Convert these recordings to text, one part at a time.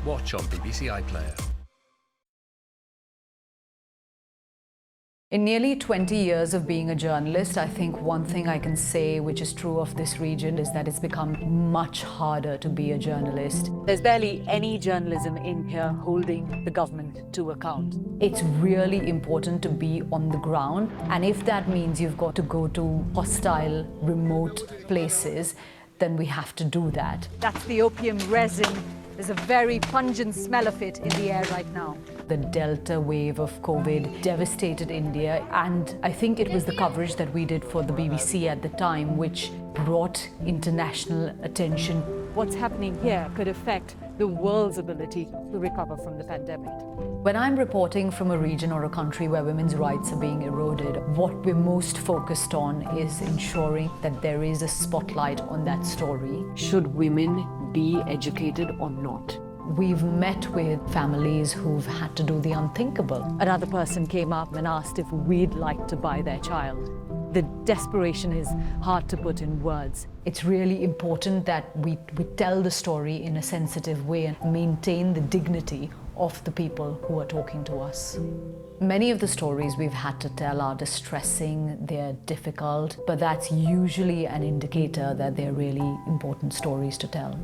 Watch on BBC iPlayer. In nearly 20 years of being a journalist, I think one thing I can say which is true of this region is that it's become much harder to be a journalist. There's barely any journalism in here holding the government to account. It's really important to be on the ground, and if that means you've got to go to hostile, remote places, then we have to do that. That's the opium resin. There's a very pungent smell of it in the air right now. The Delta wave of COVID devastated India, and I think it was the coverage that we did for the BBC at the time which brought international attention. What's happening here could affect the world's ability to recover from the pandemic. When I'm reporting from a region or a country where women's rights are being eroded, what we're most focused on is ensuring that there is a spotlight on that story. Should women be educated or not? We've met with families who've had to do the unthinkable. Another person came up and asked if we'd like to buy their child. The desperation is hard to put in words. It's really important that we tell the story in a sensitive way and maintain the dignity of the people who are talking to us. Many of the stories we've had to tell are distressing, they're difficult, but that's usually an indicator that they're really important stories to tell.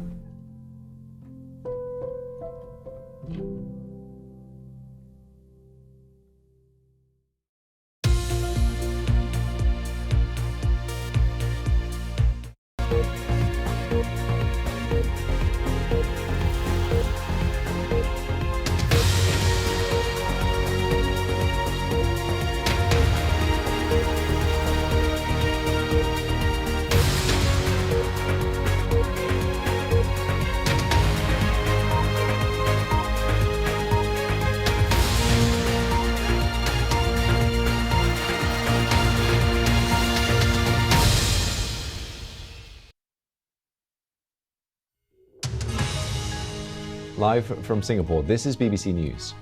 Live from Singapore, this is BBC News.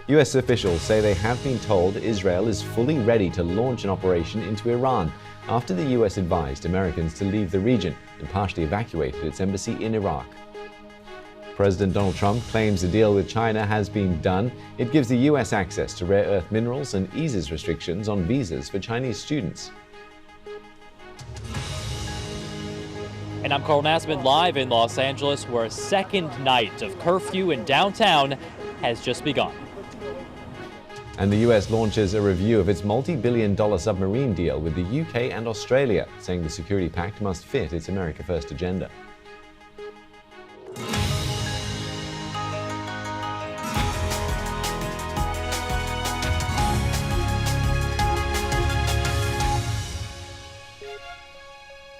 US officials say they have been told Israel is fully ready to launch an operation into Iran after the US advised Americans to leave the region and partially evacuated its embassy in Iraq. President Donald Trump claims the deal with China has been done. It gives the US access to rare earth minerals and eases restrictions on visas for Chinese students. And I'm Carl Nassman live in Los Angeles, where a second night of curfew in downtown has just begun. And the US launches a review of its multi-billion-dollar submarine deal with the UK and Australia, saying the security pact must fit its America First agenda.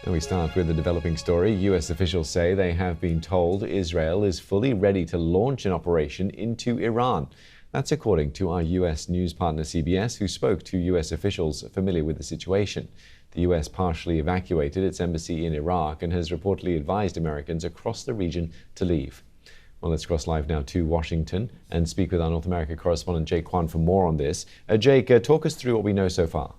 And we start with the developing story. US officials say they have been told Israel is fully ready to launch an operation into Iran. That's according to our US news partner CBS, who spoke to US officials familiar with the situation. The US partially evacuated its embassy in Iraq and has reportedly advised Americans across the region to leave. Well, let's cross live now to Washington and speak with our North America correspondent Jake Kwan for more on this. Jake, talk us through what we know so far.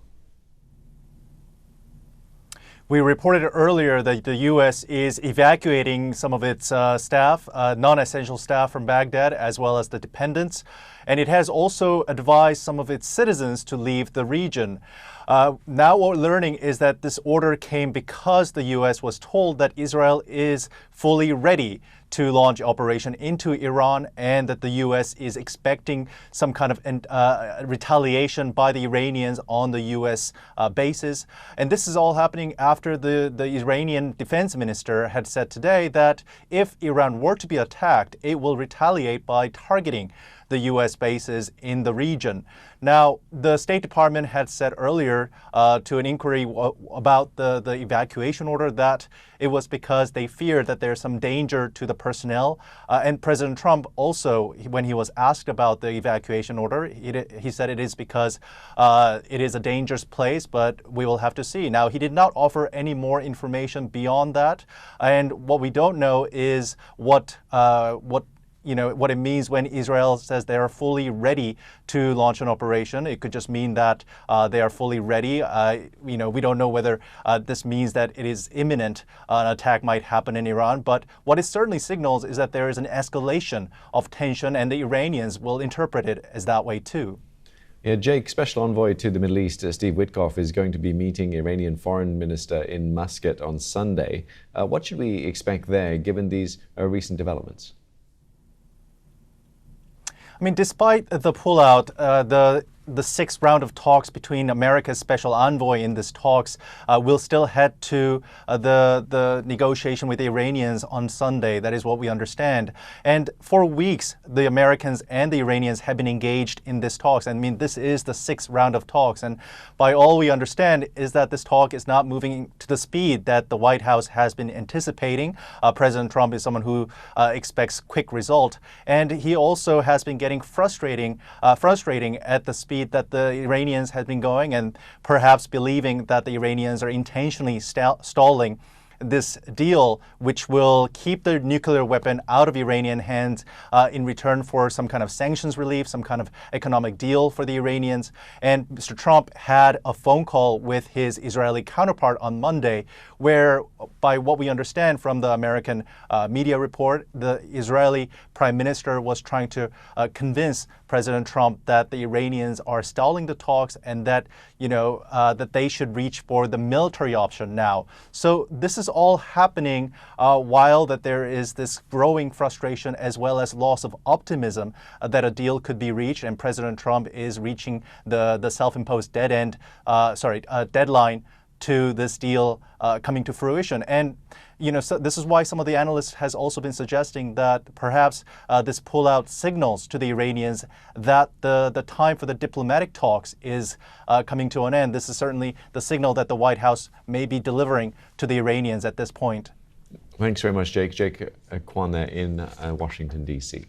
We reported earlier that the U.S. is evacuating some of its staff, non-essential staff from Baghdad, as well as the dependents. And it has also advised some of its citizens to leave the region. Now what we're learning is that this order came because the U.S. was told that Israel is fully ready to launch operation into Iran, and that the U.S. is expecting some kind of retaliation by the Iranians on the U.S. bases. And this is all happening after the Iranian defense minister had said today that if Iran were to be attacked, it will retaliate by targeting the U.S. bases in the region. Now, the State Department had said earlier to an inquiry about the evacuation order that it was because they feared that there's some danger to the personnel. And President Trump also, when he was asked about the evacuation order, he said it is because it is a dangerous place, but we will have to see. Now, he did not offer any more information beyond that. And what we don't know is what what it means when Israel says they are fully ready to launch an operation. It could just mean that they are fully ready. We don't know whether this means that it is imminent. An attack might happen in Iran. But what it certainly signals is that there is an escalation of tension, and the Iranians will interpret it as that way too. Yeah, Jake, Special Envoy to the Middle East, Steve Witkoff, is going to be meeting Iranian Foreign Minister in Muscat on Sunday. What should we expect there, given these recent developments? I mean, despite the pullout, the sixth round of talks between America's special envoy in these talks will still head to the negotiation with the Iranians on Sunday. That is what we understand. And for weeks, the Americans and the Iranians have been engaged in these talks. I mean, this is the sixth round of talks. And by all we understand is that this talk is not moving to the speed that the White House has been anticipating. President Trump is someone who expects quick result. And he also has been getting frustrating at the speed that the Iranians have been going, and perhaps believing that the Iranians are intentionally stalling this deal, which will keep the nuclear weapon out of Iranian hands in return for some kind of sanctions relief, some kind of economic deal for the Iranians. And Mr. Trump had a phone call with his Israeli counterpart on Monday, where, by what we understand from the American media report, the Israeli prime minister was trying to convince President Trump that the Iranians are stalling the talks, and that that they should reach for the military option now. So this is all happening while that there is this growing frustration as well as loss of optimism that a deal could be reached, and President Trump is reaching the self-imposed deadline to this deal coming to fruition. And so this is why some of the analysts has also been suggesting that perhaps this pullout signals to the Iranians that the time for the diplomatic talks is coming to an end. This is certainly the signal that the White House may be delivering to the Iranians at this point. Thanks very much, Jake. Jake Kwan there in Washington, D.C.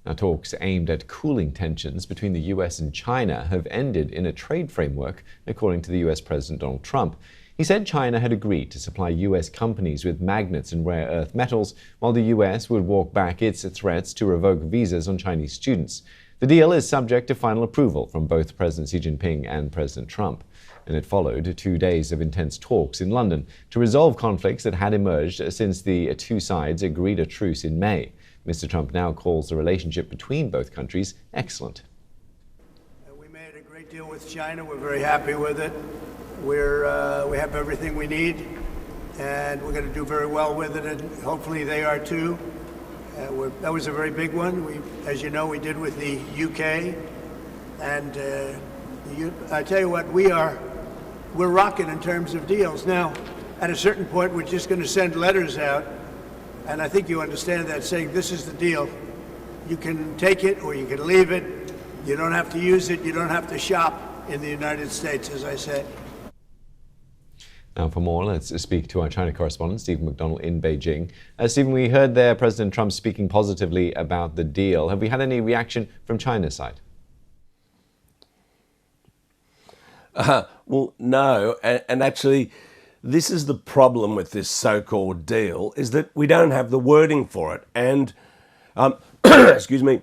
Now, talks aimed at cooling tensions between the U.S. and China have ended in a trade framework, according to the U.S. President Donald Trump. He said China had agreed to supply U.S. companies with magnets and rare earth metals, while the U.S. would walk back its threats to revoke visas on Chinese students. The deal is subject to final approval from both President Xi Jinping and President Trump. And it followed 2 days of intense talks in London to resolve conflicts that had emerged since the two sides agreed a truce in May. Mr. Trump now calls the relationship between both countries excellent. We made a great deal with China. We're very happy with it. We have everything we need, and we're going to do very well with it, and hopefully they are too. That was a very big one. As you know, we did with the UK, and I tell you what, we're rocking in terms of deals. Now, at a certain point, we're just going to send letters out. And I think you understand that, saying this is the deal. You can take it or you can leave it. You don't have to use it. You don't have to shop in the United States, as I said. Now, for more, let's speak to our China correspondent, Stephen McDonald in Beijing. Stephen, we heard there President Trump speaking positively about the deal. Have we had any reaction from China's side? Well, no. And actually, this is the problem with this so-called deal, is that we don't have the wording for it. And, excuse me,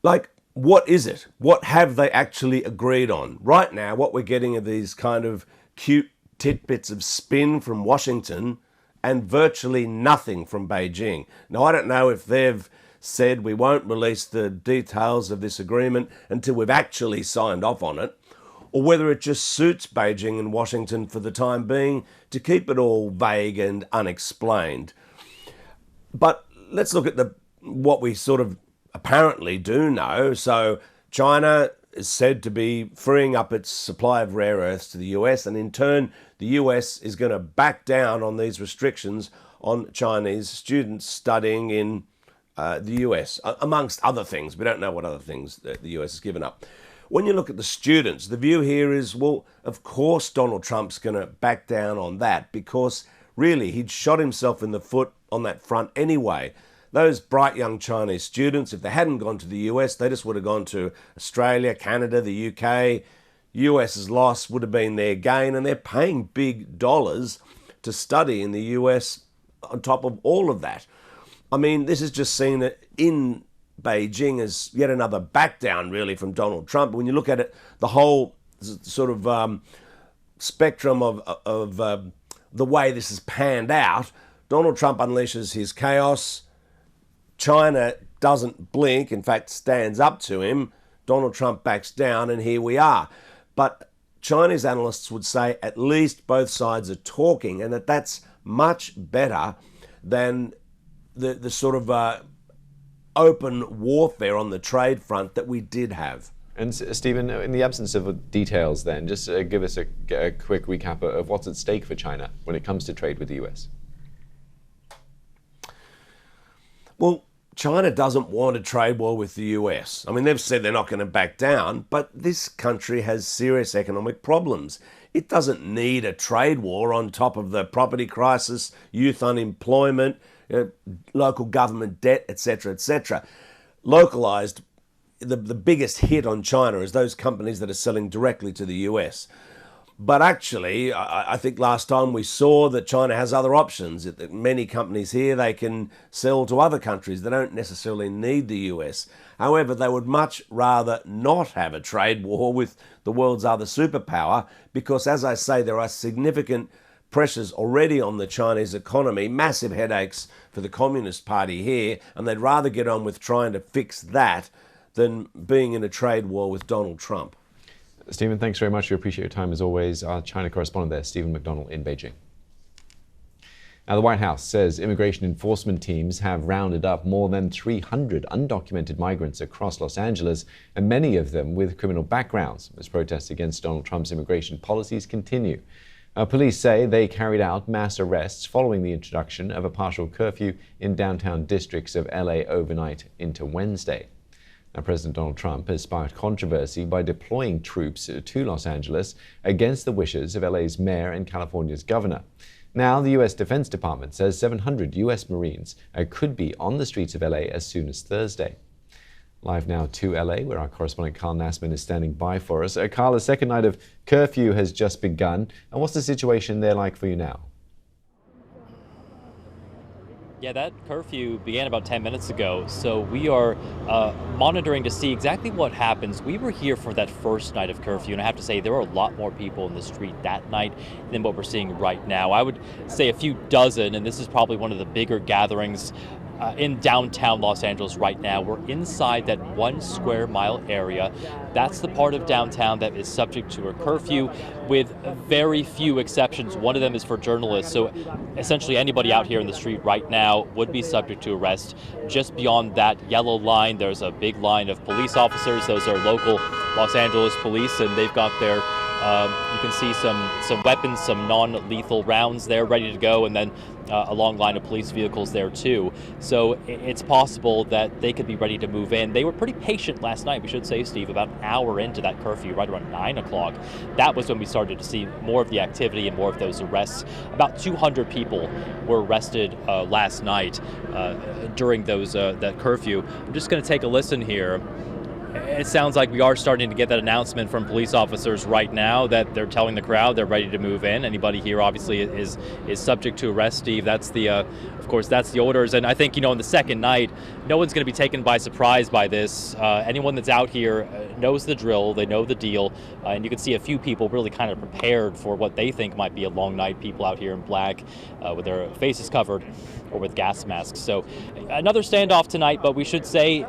what is it? What have they actually agreed on? Right now, what we're getting are these kind of cute tidbits of spin from Washington and virtually nothing from Beijing. Now, I don't know if they've said we won't release the details of this agreement until we've actually signed off on it, or whether it just suits Beijing and Washington for the time being to keep it all vague and unexplained. But let's look at what we sort of apparently do know. So China is said to be freeing up its supply of rare earths to the US, and in turn, the US is going to back down on these restrictions on Chinese students studying in the US, amongst other things. We don't know what other things that the US has given up. When you look at the students, the view here is, well, of course Donald Trump's going to back down on that, because really he'd shot himself in the foot on that front anyway. Those bright young Chinese students, if they hadn't gone to the US, they just would have gone to Australia, Canada, the UK. US's loss would have been their gain, and they're paying big dollars to study in the US on top of all of that. I mean, this is just seen in Beijing as yet another back down, really, from Donald Trump. When you look at it, the whole sort of spectrum of the way this has panned out, Donald Trump unleashes his chaos. China doesn't blink, in fact, stands up to him. Donald Trump backs down, and here we are. But Chinese analysts would say at least both sides are talking, and that's much better than the sort of open warfare on the trade front that we did have. And Stephen, in the absence of details then, just give us a quick recap of what's at stake for China when it comes to trade with the US. Well, China doesn't want a trade war with the US. I mean, they've said they're not going to back down, but this country has serious economic problems. It doesn't need a trade war on top of the property crisis, youth unemployment, local government debt, etc., etc. Localized, the biggest hit on China is those companies that are selling directly to the US. But actually, I think last time we saw that China has other options. That many companies here, they can sell to other countries. They don't necessarily need the US. However, they would much rather not have a trade war with the world's other superpower because, as I say, there are significant pressures already on the Chinese economy, massive headaches for the Communist Party here, and they'd rather get on with trying to fix that than being in a trade war with Donald Trump. Stephen, thanks very much. We appreciate your time as always. Our China correspondent there, Stephen McDonald in Beijing. Now, the White House says immigration enforcement teams have rounded up more than 300 undocumented migrants across Los Angeles, and many of them with criminal backgrounds, as protests against Donald Trump's immigration policies continue. Police say they carried out mass arrests following the introduction of a partial curfew in downtown districts of LA overnight into Wednesday. Now, President Donald Trump has sparked controversy by deploying troops to Los Angeles against the wishes of LA's mayor and California's governor. Now, the U.S. Defense Department says 700 U.S. Marines could be on the streets of LA as soon as Thursday. Live now to LA, where our correspondent Carl Nassman is standing by for us. Carl, the second night of curfew has just begun. And what's the situation there like for you now? Yeah, that curfew began about 10 minutes ago, so we are monitoring to see exactly what happens. We were here for that first night of curfew, and I have to say there were a lot more people in the street that night than what we're seeing right now. I would say a few dozen, and this is probably one of the bigger gatherings in downtown Los Angeles right now. We're inside that 1 square mile area. That's the part of downtown that is subject to a curfew with very few exceptions. One of them is for journalists. So essentially anybody out here in the street right now would be subject to arrest. Just beyond that yellow line, there's a big line of police officers. Those are local Los Angeles police, and they've got their you can see some weapons, some non-lethal rounds there ready to go, and then a long line of police vehicles there too. So it's possible that they could be ready to move in. They were pretty patient last night, we should say, Steve, about an hour into that curfew, right around 9 o'clock. That was when we started to see more of the activity and more of those arrests. About 200 people were arrested last night during that curfew. I'm just going to take a listen here. It sounds like we are starting to get that announcement from police officers right now that they're telling the crowd they're ready to move in. Anybody here obviously is subject to arrest, Steve. That's of course, that's the orders. And I think, in the second night, no one's going to be taken by surprise by this. Anyone that's out here knows the drill, they know the deal, and you can see a few people really kind of prepared for what they think might be a long night. People out here in black with their faces covered or with gas masks. So another standoff tonight, but we should say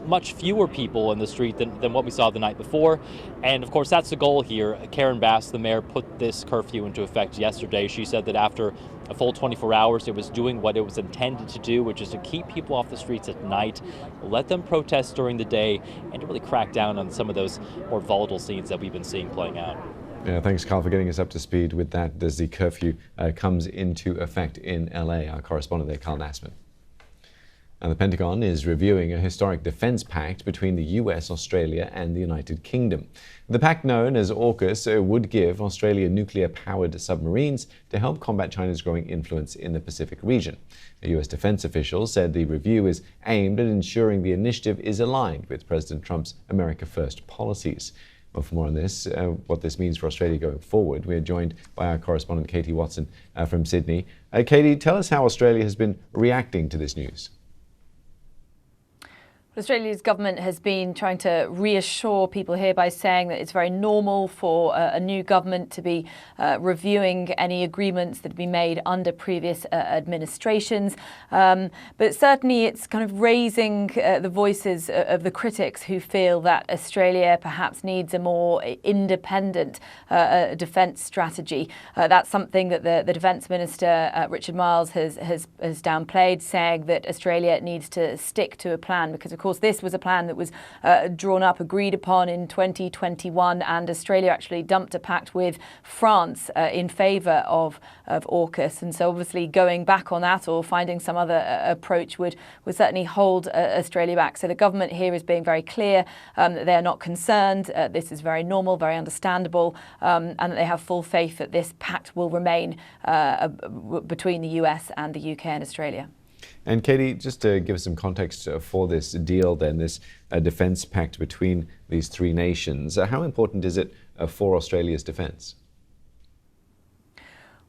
much fewer people in the street than what we saw the night before. And of course, that's the goal here. Karen Bass, the mayor, put this curfew into effect yesterday. She said that after a full 24 hours, it was doing what it was intended to do, which is to keep people off the streets at night, let them protest during the day, and to really crack down on some of those more volatile scenes that we've been seeing playing out. Yeah, thanks, Carl, for getting us up to speed with that as the curfew comes into effect in LA. Our correspondent there, Carl Nassman. And the Pentagon is reviewing a historic defense pact between the US, Australia and the United Kingdom. The pact, known as AUKUS, would give Australia nuclear-powered submarines to help combat China's growing influence in the Pacific region. A US defense official said the review is aimed at ensuring the initiative is aligned with President Trump's America First policies. Well, for more on this, what this means for Australia going forward, we are joined by our correspondent Katie Watson from Sydney. Katie, tell us how Australia has been reacting to this news. Australia's government has been trying to reassure people here by saying that it's very normal for a new government to be reviewing any agreements that have been made under previous administrations. But certainly it's kind of raising the voices of the critics who feel that Australia perhaps needs a more independent defence strategy. That's something that the Defence Minister, Richard Marles, has downplayed, saying that Australia needs to stick to a plan because, of course, this was a plan that was drawn up, agreed upon in 2021, and Australia actually dumped a pact with France in favour of AUKUS. And so obviously going back on that or finding some other approach would certainly hold Australia back. So the government here is being very clear that they are not concerned. This is very normal, very understandable, and that they have full faith that this pact will remain between the US and the UK and Australia. And Katie, just to give us some context for this deal then, this defence pact between these three nations, how important is it for Australia's defence?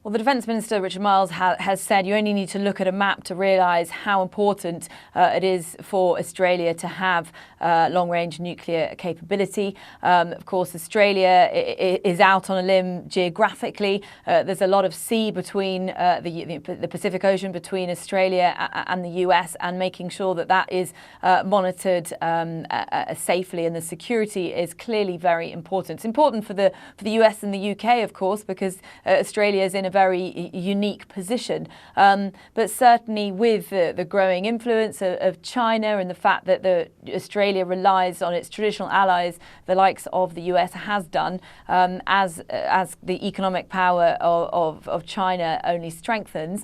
Well, the Defence Minister, Richard Marles, has said you only need to look at a map to realise how important it is for Australia to have long-range nuclear capability. Of course, Australia is out on a limb geographically. There's a lot of sea between the Pacific Ocean between Australia and the US, and making sure that that is monitored safely and the security is clearly very important. It's important for the US and the UK, of course, because Australia is in a very unique position. But certainly with the growing influence of China and the fact that Australia relies on its traditional allies, the likes of the US has done, as the economic power of China only strengthens,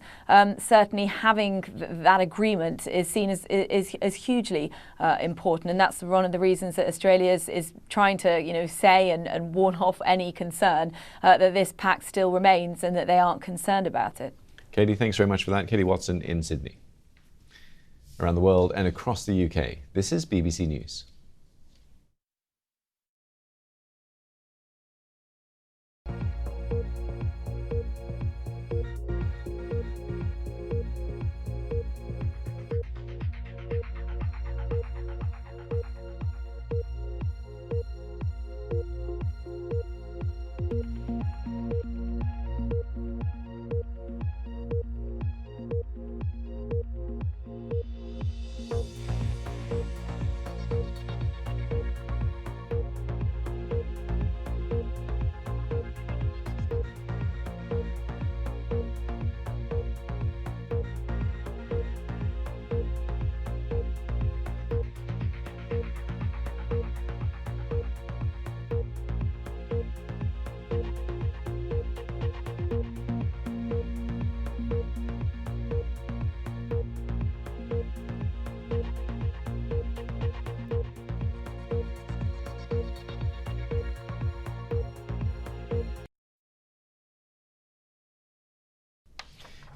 certainly having that agreement is seen as hugely important. And that's one of the reasons that Australia is trying to say and warn off any concern that this pact still remains and that they aren't concerned about it. Katie, thanks very much for that. Katie Watson in Sydney. Around the world and across the UK, this is BBC News.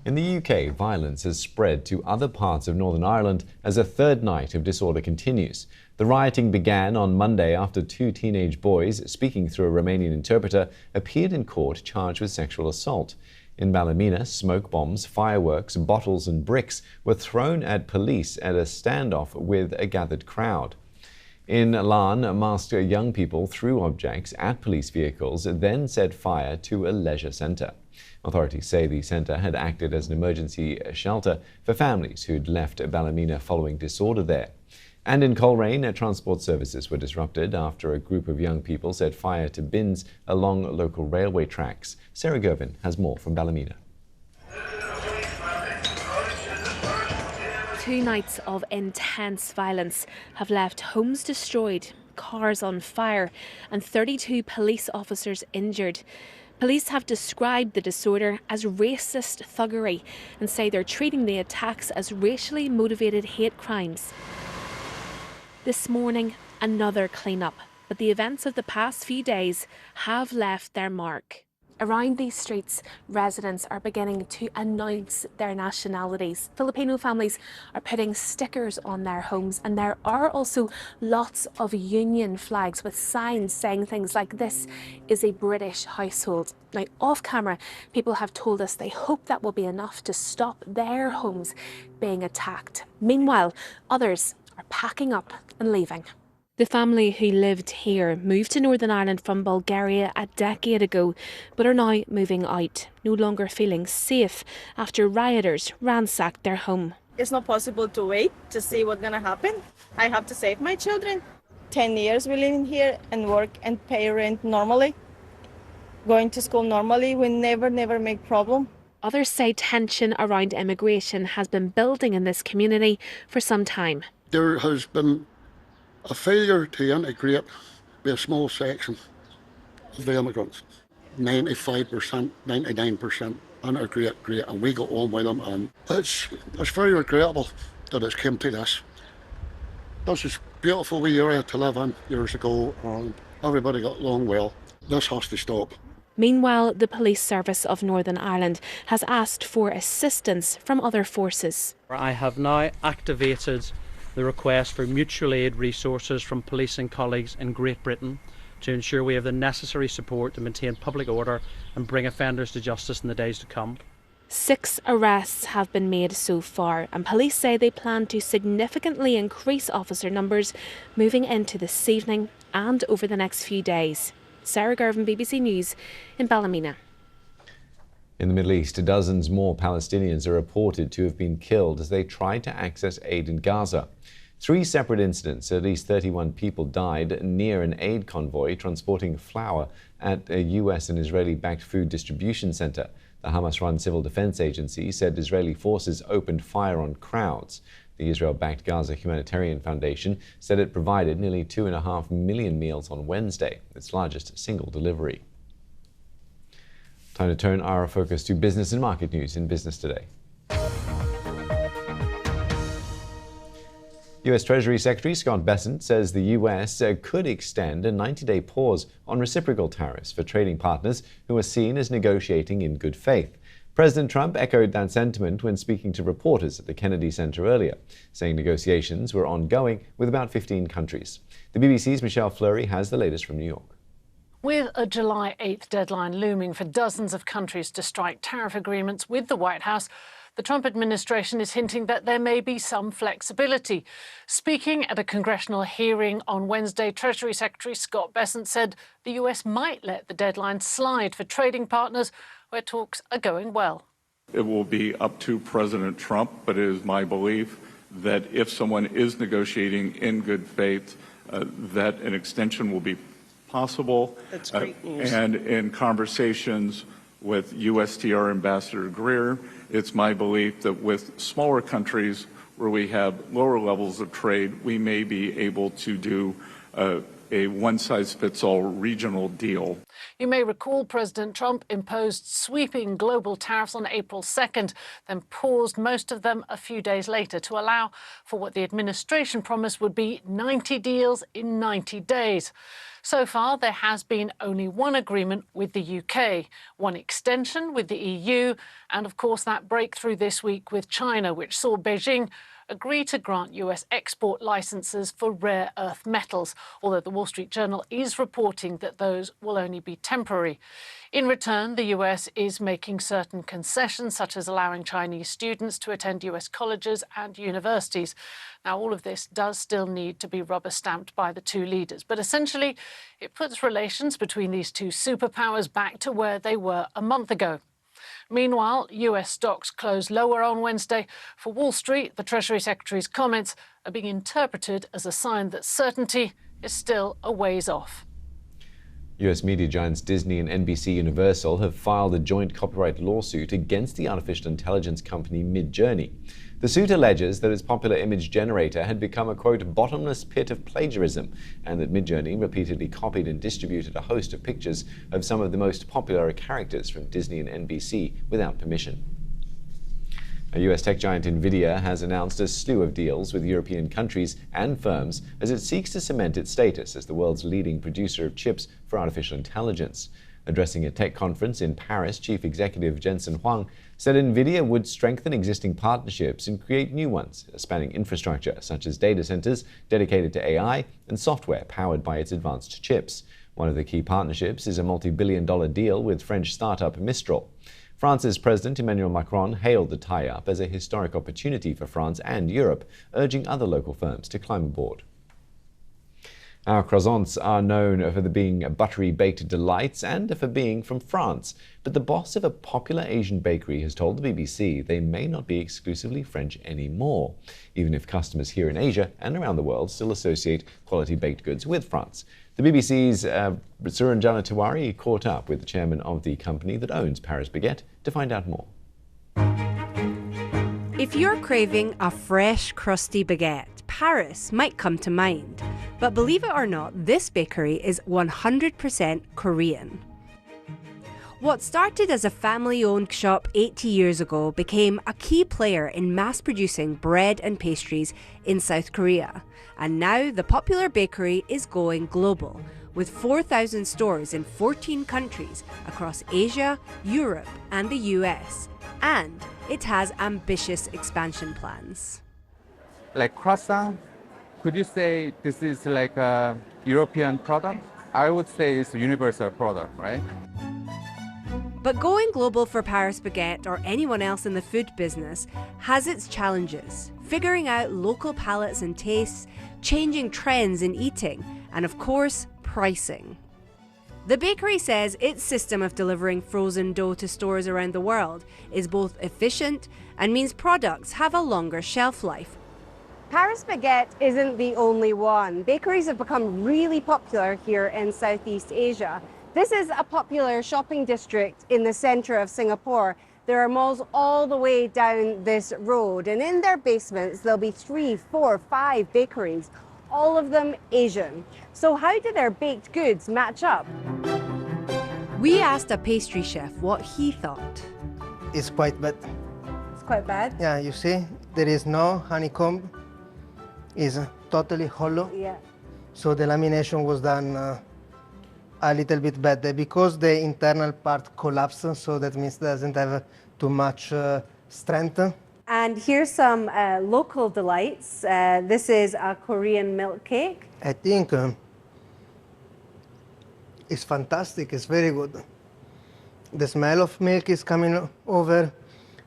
In the UK, violence has spread to other parts of Northern Ireland as a third night of disorder continues. The rioting began on Monday after two teenage boys, speaking through a Romanian interpreter, appeared in court charged with sexual assault. In Ballymena, smoke bombs, fireworks, bottles and bricks were thrown at police at a standoff with a gathered crowd. In Larne, masked young people threw objects at police vehicles, then set fire to a leisure centre. Authorities say the centre had acted as an emergency shelter for families who'd left Ballymena following disorder there. And in Coleraine, transport services were disrupted after a group of young people set fire to bins along local railway tracks. Sarah Gervin has more from Ballymena. 2 nights of intense violence have left homes destroyed, cars on fire, and 32 police officers injured. Police have described the disorder as racist thuggery and say they're treating the attacks as racially motivated hate crimes. This morning, another clean-up, but the events of the past few days have left their mark. Around these streets, residents are beginning to announce their nationalities. Filipino families are putting stickers on their homes, and there are also lots of union flags with signs saying things like, "This is a British household." Now, off camera, people have told us they hope that will be enough to stop their homes being attacked. Meanwhile, others are packing up and leaving. The family who lived here moved to Northern Ireland from Bulgaria a decade ago, but are now moving out, no longer feeling safe after rioters ransacked their home. It's not possible to wait to see what's going to happen. I have to save my children. 10 years we live in here and work and pay rent normally. Going to school normally, we never make problem. Others say tension around immigration has been building in this community for some time. There has been a failure to integrate with a small section of the immigrants. 95%, 99% integrate great, and we go on with them, and it's very regrettable that it's come to this. This is beautiful wee area to live in years ago, and everybody got along well. This has to stop. Meanwhile, the Police Service of Northern Ireland has asked for assistance from other forces. I have now activated the request for mutual aid resources from policing colleagues in Great Britain to ensure we have the necessary support to maintain public order and bring offenders to justice in the days to come. 6 arrests have been made so far, and police say they plan to significantly increase officer numbers moving into this evening and over the next few days. Sarah Gervin, BBC News in Ballymena. In the Middle East, dozens more Palestinians are reported to have been killed as they tried to access aid in Gaza. 3 separate incidents, at least 31 people died near an aid convoy transporting flour at a US and Israeli-backed food distribution center. The Hamas-run Civil Defense Agency said Israeli forces opened fire on crowds. The Israel-backed Gaza Humanitarian Foundation said it provided nearly 2.5 million meals on Wednesday, its largest single delivery. Time to turn our focus to business and market news in Business Today. U.S. Treasury Secretary Scott Bessent says the U.S. could extend a 90-day pause on reciprocal tariffs for trading partners who are seen as negotiating in good faith. President Trump echoed that sentiment when speaking to reporters at the Kennedy Center earlier, saying negotiations were ongoing with about 15 countries. The BBC's Michelle Fleury has the latest from New York. With a July 8th deadline looming for dozens of countries to strike tariff agreements with the White House, the Trump administration is hinting that there may be some flexibility. Speaking at a congressional hearing on Wednesday, Treasury Secretary Scott Bessent said the US might let the deadline slide for trading partners where talks are going well. It will be up to President Trump, but it is my belief that if someone is negotiating in good faith, that an extension will be possible. That's great news. And in conversations with USTR Ambassador Greer, it's my belief that with smaller countries where we have lower levels of trade, we may be able to do a one-size-fits-all regional deal. You may recall President Trump imposed sweeping global tariffs on April 2nd, then paused most of them a few days later to allow for what the administration promised would be 90 deals in 90 days. So far, there has been only one agreement with the UK, one extension with the EU, and of course that breakthrough this week with China, which saw Beijing agree to grant US export licenses for rare earth metals, although the Wall Street Journal is reporting that those will only be temporary. In return, the US is making certain concessions, such as allowing Chinese students to attend US colleges and universities. Now, all of this does still need to be rubber-stamped by the two leaders, but essentially it puts relations between these two superpowers back to where they were a month ago. Meanwhile, US stocks closed lower on Wednesday. For Wall Street, the Treasury Secretary's comments are being interpreted as a sign that certainty is still a ways off. US media giants Disney and NBC Universal have filed a joint copyright lawsuit against the artificial intelligence company Midjourney. The suit alleges that its popular image generator had become a, quote, bottomless pit of plagiarism, and that Midjourney repeatedly copied and distributed a host of pictures of some of the most popular characters from Disney and NBC without permission. A US tech giant Nvidia has announced a slew of deals with European countries and firms as it seeks to cement its status as the world's leading producer of chips for artificial intelligence. Addressing a tech conference in Paris, Chief Executive Jensen Huang said Nvidia would strengthen existing partnerships and create new ones, spanning infrastructure such as data centers dedicated to AI and software powered by its advanced chips. One of the key partnerships is a multi-billion-dollar deal with French startup Mistral. France's President Emmanuel Macron hailed the tie-up as a historic opportunity for France and Europe, urging other local firms to climb aboard. Our croissants are known for being buttery baked delights and for being from France. But the boss of a popular Asian bakery has told the BBC they may not be exclusively French anymore, even if customers here in Asia and around the world still associate quality baked goods with France. The BBC's Suranjana Tiwari caught up with the chairman of the company that owns Paris Baguette to find out more. If you're craving a fresh, crusty baguette, Paris might come to mind. But believe it or not, this bakery is 100% Korean. What started as a family-owned shop 80 years ago became a key player in mass-producing bread and pastries in South Korea. And now the popular bakery is going global, with 4,000 stores in 14 countries across Asia, Europe and the US. And it has ambitious expansion plans. Like croissant, could you say this is like a European product? I would say it's a universal product, right? But going global for Paris Baguette or anyone else in the food business has its challenges. Figuring out local palates and tastes, changing trends in eating, and of course, pricing. The bakery says its system of delivering frozen dough to stores around the world is both efficient and means products have a longer shelf life. Paris Baguette isn't the only one. Bakeries have become really popular here in Southeast Asia. This is a popular shopping district in the center of Singapore. There are malls all the way down this road, and in their basements there'll be 3, 4, 5 bakeries, all of them Asian. So how do their baked goods match up? We asked a pastry chef what he thought. It's quite bad. It's quite bad? Yeah, you see, there is no honeycomb. It's totally hollow. Yeah. So the lamination was done a little bit better because the internal part collapsed, so that means it doesn't have too much strength. And here's some local delights. This is a Korean milk cake. I think it's fantastic, it's very good. The smell of milk is coming over,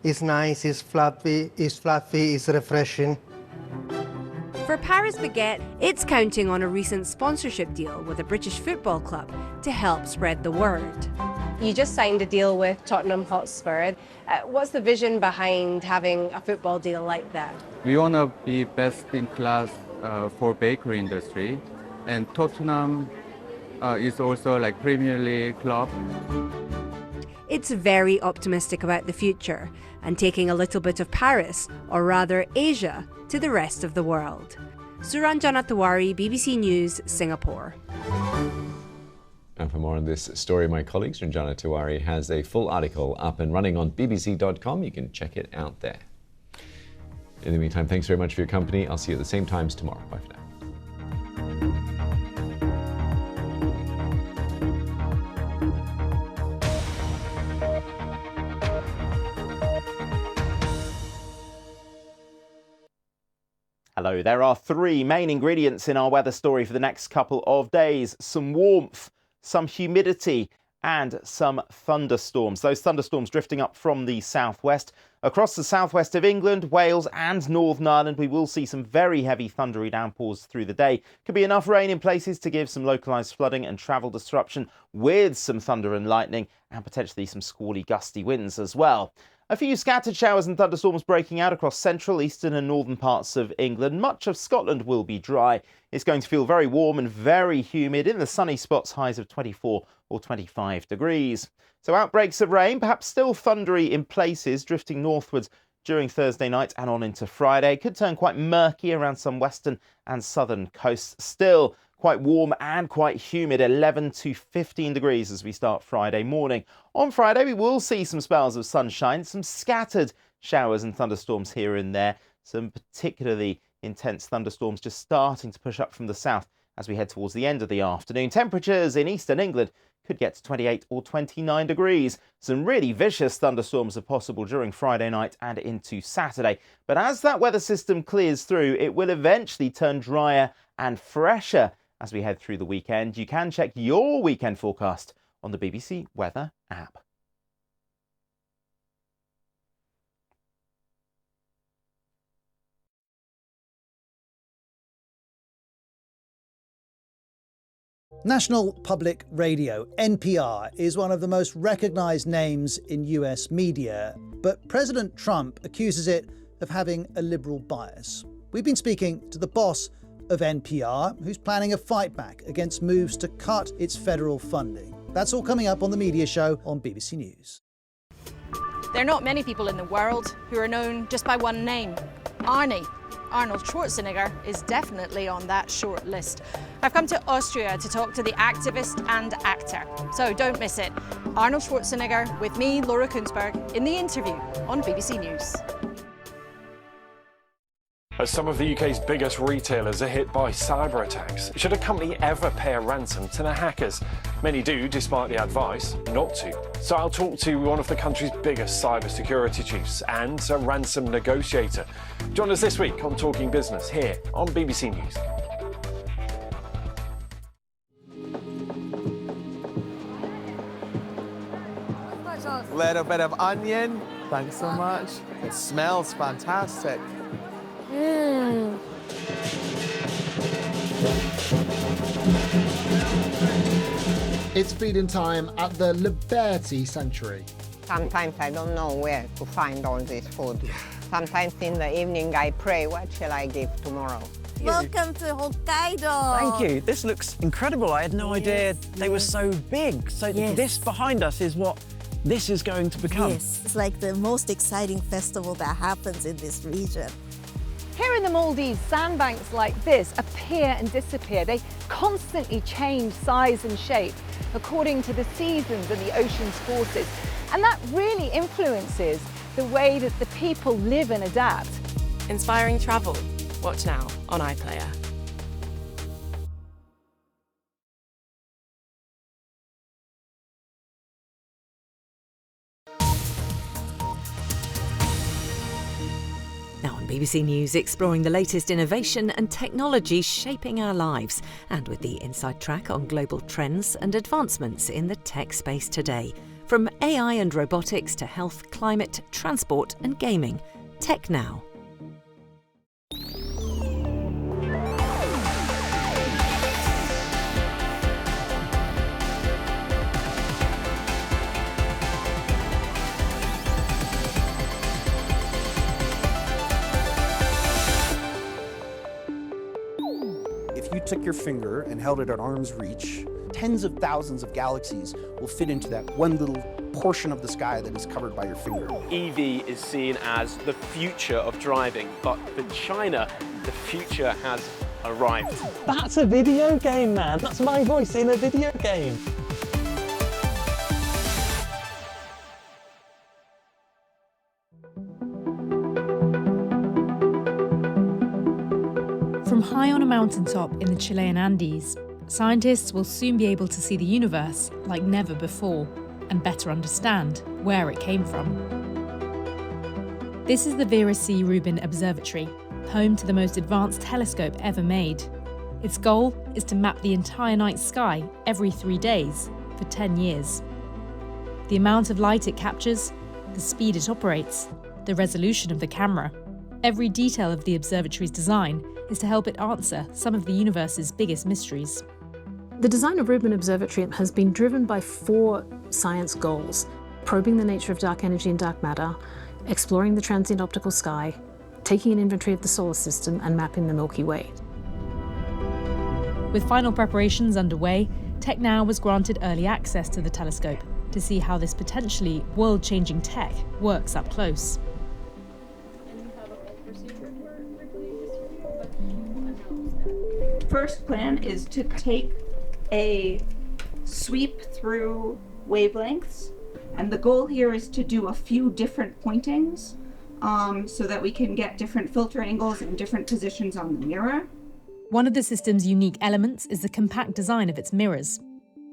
it's nice, it's fluffy, it's refreshing. For Paris Baguette, it's counting on a recent sponsorship deal with a British football club to help spread the word. You just signed a deal with Tottenham Hotspur. What's the vision behind having a football deal like that? We want to be best in class for bakery industry, and Tottenham is also like Premier League club. It's very optimistic about the future and taking a little bit of Paris, or rather Asia, to the rest of the world. Suranjana Tiwari, BBC News, Singapore. And for more on this story, my colleague Suranjana Tiwari has a full article up and running on bbc.com. You can check it out there. In the meantime, thanks very much for your company. I'll see you at the same times tomorrow. Bye for now. Hello, there are 3 main ingredients in our weather story for the next couple of days. Some warmth, some humidity and some thunderstorms. Those thunderstorms drifting up from the southwest. Across the southwest of England, Wales and Northern Ireland, we will see some very heavy thundery downpours through the day. Could be enough rain in places to give some localised flooding and travel disruption with some thunder and lightning and potentially some squally gusty winds as well. A few scattered showers and thunderstorms breaking out across central, eastern and northern parts of England. Much of Scotland will be dry. It's going to feel very warm and very humid. In the sunny spots, highs of 24 or 25 degrees. So outbreaks of rain, perhaps still thundery in places, drifting northwards during Thursday night and on into Friday. Could turn quite murky around some western and southern coasts. Still quite warm and quite humid, 11 to 15 degrees as we start Friday morning. On Friday, we will see some spells of sunshine, some scattered showers and thunderstorms here and there. Some particularly intense thunderstorms just starting to push up from the south as we head towards the end of the afternoon. Temperatures in eastern England could get to 28 or 29 degrees. Some really vicious thunderstorms are possible during Friday night and into Saturday. But as that weather system clears through, it will eventually turn drier and fresher as we head through the weekend. You can check your weekend forecast on the BBC Weather app. National Public Radio, NPR, is one of the most recognised names in US media, but President Trump accuses it of having a liberal bias. We've been speaking to the boss of NPR, who's planning a fight back against moves to cut its federal funding. That's all coming up on The Media Show on BBC News. There are not many people in the world who are known just by one name, Arnie. Arnold Schwarzenegger is definitely on that short list. I've come to Austria to talk to the activist and actor, so don't miss it. Arnold Schwarzenegger with me, Laura Kunsberg, in the interview on BBC News. As some of the UK's biggest retailers are hit by cyber attacks, should a company ever pay a ransom to the hackers? Many do, despite the advice not to. So I'll talk to one of the country's biggest cyber security chiefs and a ransom negotiator. Join us this week on Talking Business here on BBC News. Little bit of onion. Thanks so much. It smells fantastic. It's feeding time at the Liberty Sanctuary. Sometimes I don't know where to find all this food. Sometimes in the evening I pray, what shall I give tomorrow? Welcome to Hokkaido. Thank you. This looks incredible. I had no idea they were so big. So this behind us is what this is going to become. Yes, it's like the most exciting festival that happens in this region. Here in the Maldives, sandbanks like this appear and disappear. They constantly change size and shape according to the seasons and the ocean's forces. And that really influences the way that the people live and adapt. Inspiring travel. Watch now on iPlayer. Now on BBC News, exploring the latest innovation and technology shaping our lives, and with the inside track on global trends and advancements in the tech space today. From AI and robotics to health, climate, transport and gaming. Tech Now. If you took your finger and held it at arm's reach, tens of thousands of galaxies will fit into that one little portion of the sky that is covered by your finger. EV is seen as the future of driving, but for China, the future has arrived. That's a video game, man. That's my voice in a video game. From high on a mountaintop in the Chilean Andes, scientists will soon be able to see the universe like never before and better understand where it came from. This is the Vera C. Rubin Observatory, home to the most advanced telescope ever made. Its goal is to map the entire night sky every 3 days for 10 years. The amount of light it captures, the speed it operates, the resolution of the camera, every detail of the observatory's design is to help it answer some of the universe's biggest mysteries. The design of Rubin Observatory has been driven by 4 science goals: probing the nature of dark energy and dark matter, exploring the transient optical sky, taking an inventory of the solar system, and mapping the Milky Way. With final preparations underway, TechNow was granted early access to the telescope to see how this potentially world-changing tech works up close. First plan is to take a sweep through wavelengths, and the goal here is to do a few different pointings so that we can get different filter angles and different positions on the mirror. One of the system's unique elements is the compact design of its mirrors.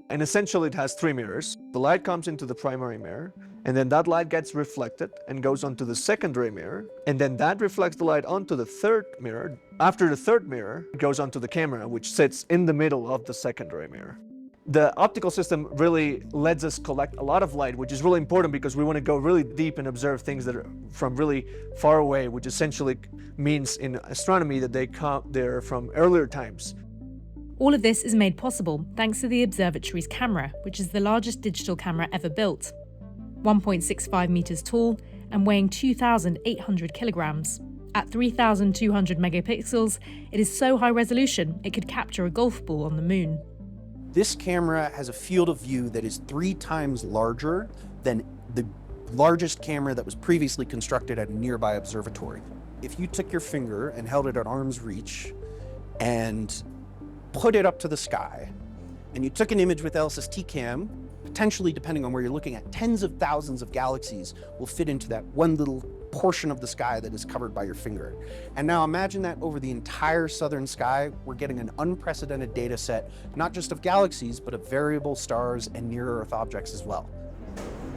And essentially it has 3 mirrors. The light comes into the primary mirror, and then that light gets reflected and goes onto the secondary mirror, and then that reflects the light onto the third mirror. After the third mirror, it goes onto the camera, which sits in the middle of the secondary mirror. The optical system really lets us collect a lot of light, which is really important because we want to go really deep and observe things that are from really far away, which essentially means in astronomy that they're from earlier times. All of this is made possible thanks to the observatory's camera, which is the largest digital camera ever built. 1.65 metres tall and weighing 2,800 kilograms. At 3,200 megapixels, it is so high resolution it could capture a golf ball on the moon. This camera has a field of view that is 3 times larger than the largest camera that was previously constructed at a nearby observatory. If you took your finger and held it at arm's reach and put it up to the sky, and you took an image with LSST cam, potentially, depending on where you're looking at, tens of thousands of galaxies will fit into that one little portion of the sky that is covered by your finger. And now imagine that over the entire southern sky, we're getting an unprecedented data set, not just of galaxies, but of variable stars and near-Earth objects as well.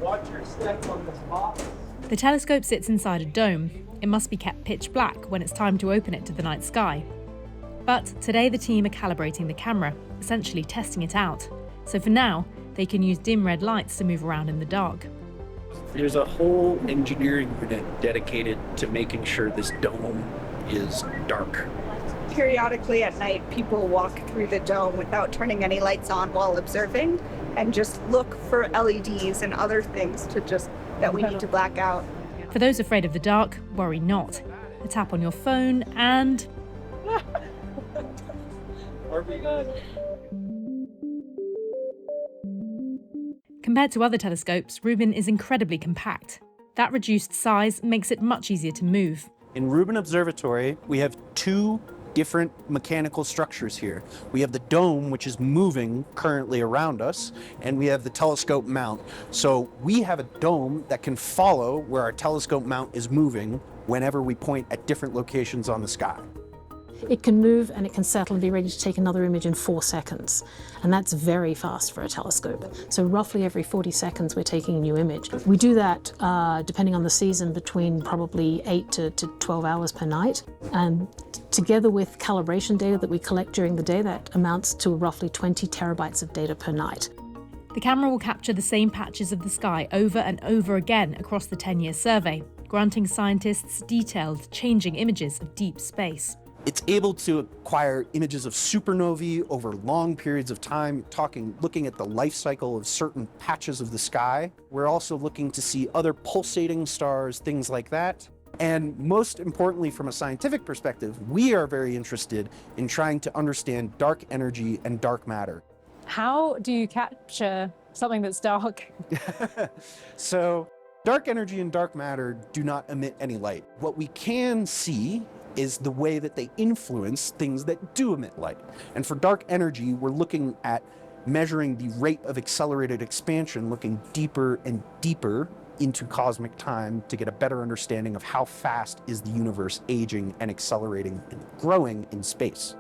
Watch your step on this box. The telescope sits inside a dome. It must be kept pitch black when it's time to open it to the night sky. But today the team are calibrating the camera, essentially testing it out. So for now, they can use dim red lights to move around in the dark. There's a whole engineering unit dedicated to making sure this dome is dark. Periodically at night, people walk through the dome without turning any lights on while observing and just look for LEDs and other things that we need to black out. For those afraid of the dark, worry not. A tap on your phone and... Are we good? Compared to other telescopes, Rubin is incredibly compact. That reduced size makes it much easier to move. In Rubin Observatory, we have 2 different mechanical structures here. We have the dome, which is moving currently around us, and we have the telescope mount. So we have a dome that can follow where our telescope mount is moving whenever we point at different locations on the sky. It can move and it can settle and be ready to take another image in 4 seconds. And that's very fast for a telescope. So roughly every 40 seconds, we're taking a new image. We do that, depending on the season, between probably 8 to 12 hours per night. And together with calibration data that we collect during the day, that amounts to roughly 20 terabytes of data per night. The camera will capture the same patches of the sky over and over again across the 10-year survey, granting scientists detailed, changing images of deep space. It's able to acquire images of supernovae over long periods of time, looking at the life cycle of certain patches of the sky. We're also looking to see other pulsating stars, things like that. And most importantly, from a scientific perspective, we are very interested in trying to understand dark energy and dark matter. How do you capture something that's dark? So, dark energy and dark matter do not emit any light. What we can see is the way that they influence things that do emit light. And for dark energy, we're looking at measuring the rate of accelerated expansion, looking deeper and deeper into cosmic time to get a better understanding of how fast is the universe aging and accelerating and growing in space.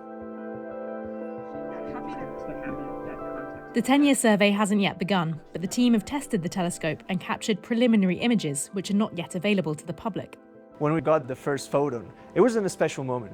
The 10-year survey hasn't yet begun, but the team have tested the telescope and captured preliminary images which are not yet available to the public. When we got the first photon, it was in a special moment.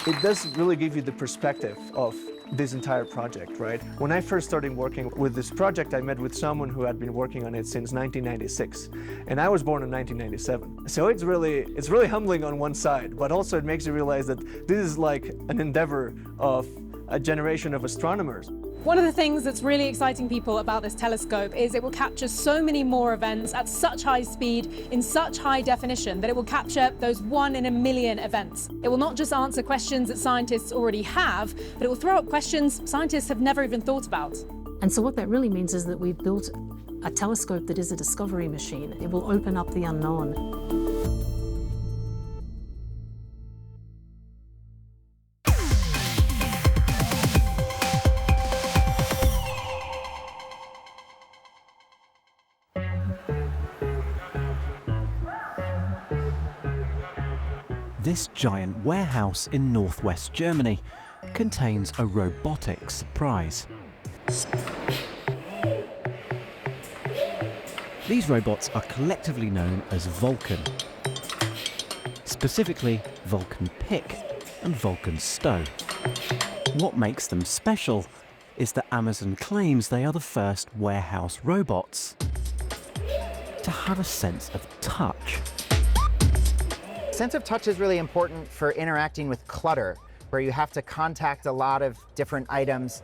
It does really give you the perspective of this entire project, right? When I first started working with this project, I met with someone who had been working on it since 1996, and I was born in 1997. So it's really humbling on one side, but also it makes you realize that this is like an endeavor of a generation of astronomers. One of the things that's really exciting people about this telescope is it will capture so many more events at such high speed, in such high definition, that it will capture those 1 in a million events. It will not just answer questions that scientists already have, but it will throw up questions scientists have never even thought about. And so what that really means is that we've built a telescope that is a discovery machine. It will open up the unknown. This giant warehouse in northwest Germany contains a robotics surprise. These robots are collectively known as Vulcan, specifically Vulcan Pick and Vulcan Stow. What makes them special is that Amazon claims they are the first warehouse robots. to have a sense of touch. Sense of touch is really important for interacting with clutter, where you have to contact a lot of different items.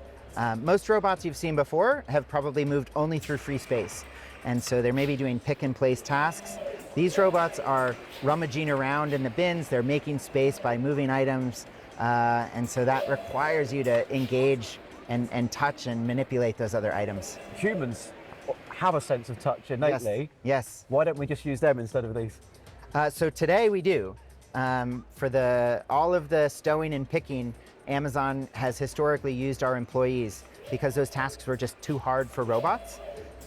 Most robots you've seen before have probably moved only through free space. And so they're maybe doing pick and place tasks. These robots are rummaging around in the bins. They're making space by moving items. And so that requires you to engage and touch and manipulate those other items. Humans have a sense of touch innately. Yes. Why don't we just use them instead of these? So today we do. For all of the stowing and picking, Amazon has historically used our employees because those tasks were just too hard for robots.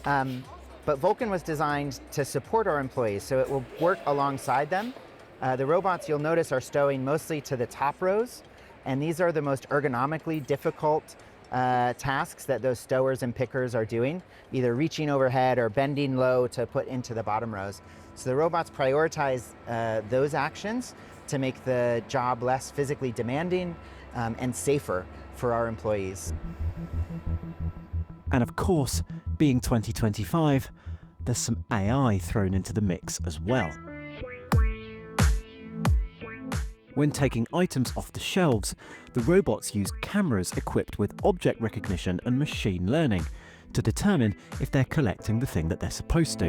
But Vulcan was designed to support our employees, so it will work alongside them. The robots, you'll notice, are stowing mostly to the top rows, and these are the most ergonomically difficult tasks that those stowers and pickers are doing, either reaching overhead or bending low to put into the bottom rows. So the robots prioritize those actions to make the job less physically demanding and safer for our employees. And of course, being 2025, there's some AI thrown into the mix as well. When taking items off the shelves, the robots use cameras equipped with object recognition and machine learning to determine if they're collecting the thing that they're supposed to.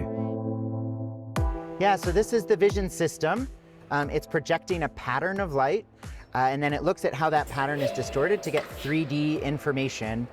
Yeah, so this is the vision system. It's projecting a pattern of light, and then it looks at how that pattern is distorted to get 3D information.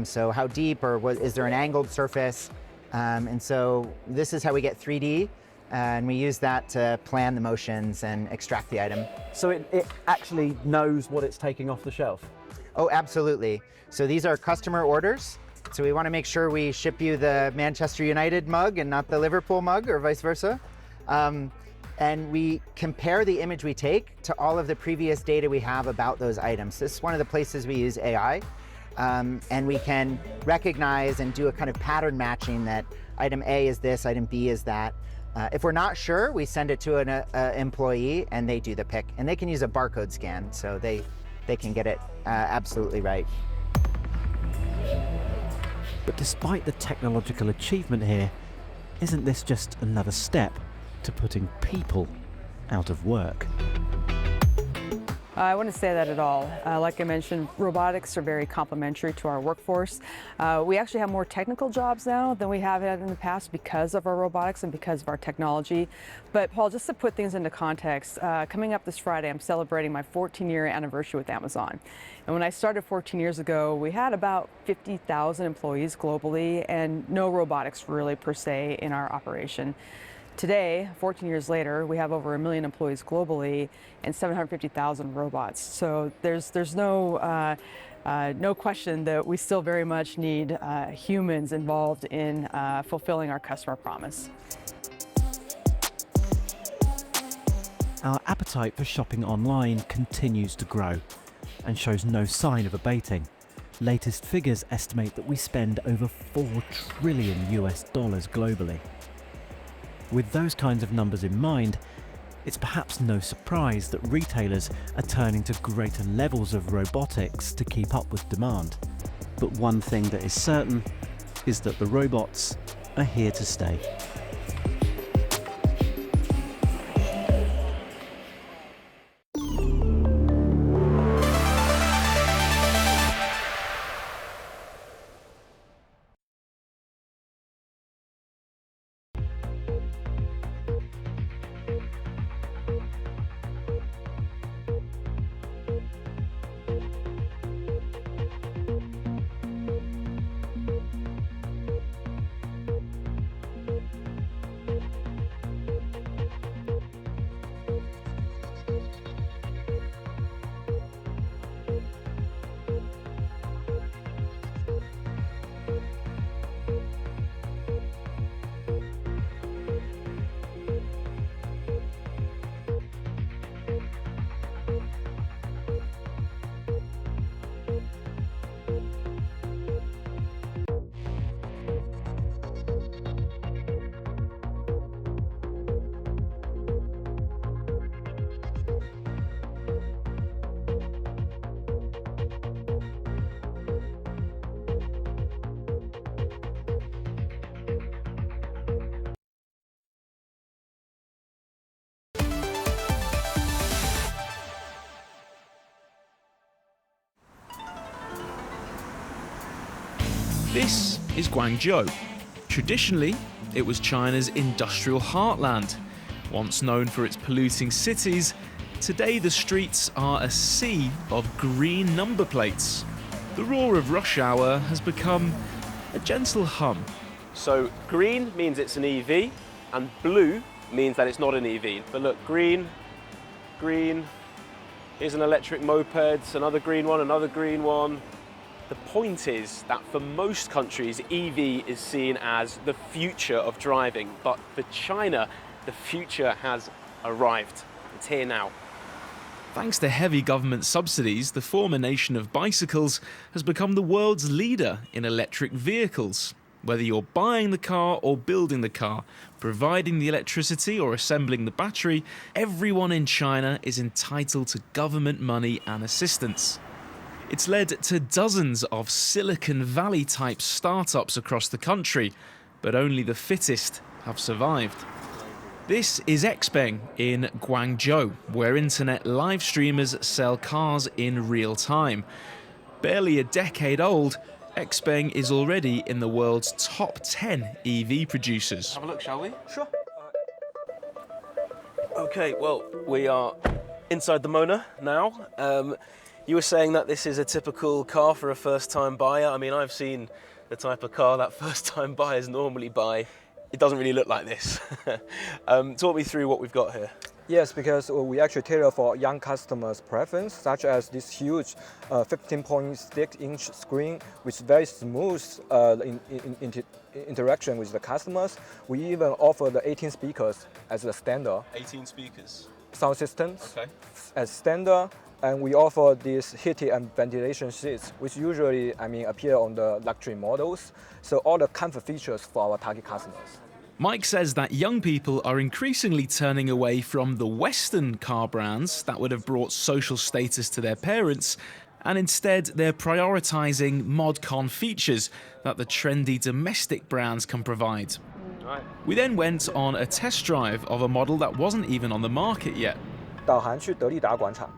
So how deep, or is there an angled surface? And so this is how we get 3D, and we use that to plan the motions and extract the item. So it actually knows what it's taking off the shelf? Oh, absolutely. So these are customer orders. So we want to make sure we ship you the Manchester United mug and not the Liverpool mug, or vice versa. And we compare the image we take to all of the previous data we have about those items. This is one of the places we use AI. And we can recognize and do a kind of pattern matching that item A is this, item B is that. If we're not sure, we send it to an employee and they do the pick. And they can use a barcode scan, so they can get it absolutely right. But despite the technological achievement here, isn't this just another step to putting people out of work? I wouldn't say that at all. Like I mentioned, robotics are very complementary to our workforce. We actually have more technical jobs now than we have had in the past because of our robotics and because of our technology. But Paul, just to put things into context, coming up this Friday, I'm celebrating my 14-year anniversary with Amazon. And when I started 14 years ago, we had about 50,000 employees globally and no robotics really per se in our operation. Today, 14 years later, we have over 1 million employees globally and 750,000 robots. So there's no question that we still very much need humans involved in fulfilling our customer promise. Our appetite for shopping online continues to grow and shows no sign of abating. Latest figures estimate that we spend over $4 trillion globally. With those kinds of numbers in mind, it's perhaps no surprise that retailers are turning to greater levels of robotics to keep up with demand. But one thing that is certain is that the robots are here to stay. This is Guangzhou. Traditionally, it was China's industrial heartland. Once known for its polluting cities, today the streets are a sea of green number plates. The roar of rush hour has become a gentle hum. So green means it's an EV, and blue means that it's not an EV. But look, green, green, here's an electric moped, another green one, another green one. The point is that for most countries, EV is seen as the future of driving, but for China, the future has arrived. It's here now. Thanks to heavy government subsidies, the former nation of bicycles has become the world's leader in electric vehicles. Whether you're buying the car or building the car, providing the electricity or assembling the battery, everyone in China is entitled to government money and assistance. It's led to dozens of Silicon Valley-type startups across the country, but only the fittest have survived. This is Xpeng in Guangzhou, where internet live streamers sell cars in real time. Barely a decade old, Xpeng is already in the world's top 10 EV producers. Have a look, shall we? Sure. Okay, well, we are inside the Mona now. You were saying that this is a typical car for a first-time buyer. I mean, I've seen the type of car that first-time buyers normally buy. It doesn't really look like this. Talk me through what we've got here. Yes, because we actually tailor for young customers' preference, such as this huge 15.6-inch screen with very smooth interaction with the customers. We even offer the 18 speakers as a standard. 18 speakers? Sound systems as standard. And we offer these heated and ventilation seats, which usually, appear on the luxury models. So all the comfort features for our target customers. Mike says that young people are increasingly turning away from the Western car brands that would have brought social status to their parents, and instead they're prioritizing mod-con features that the trendy domestic brands can provide. Right. We then went on a test drive of a model that wasn't even on the market yet. 导航去德利达广场。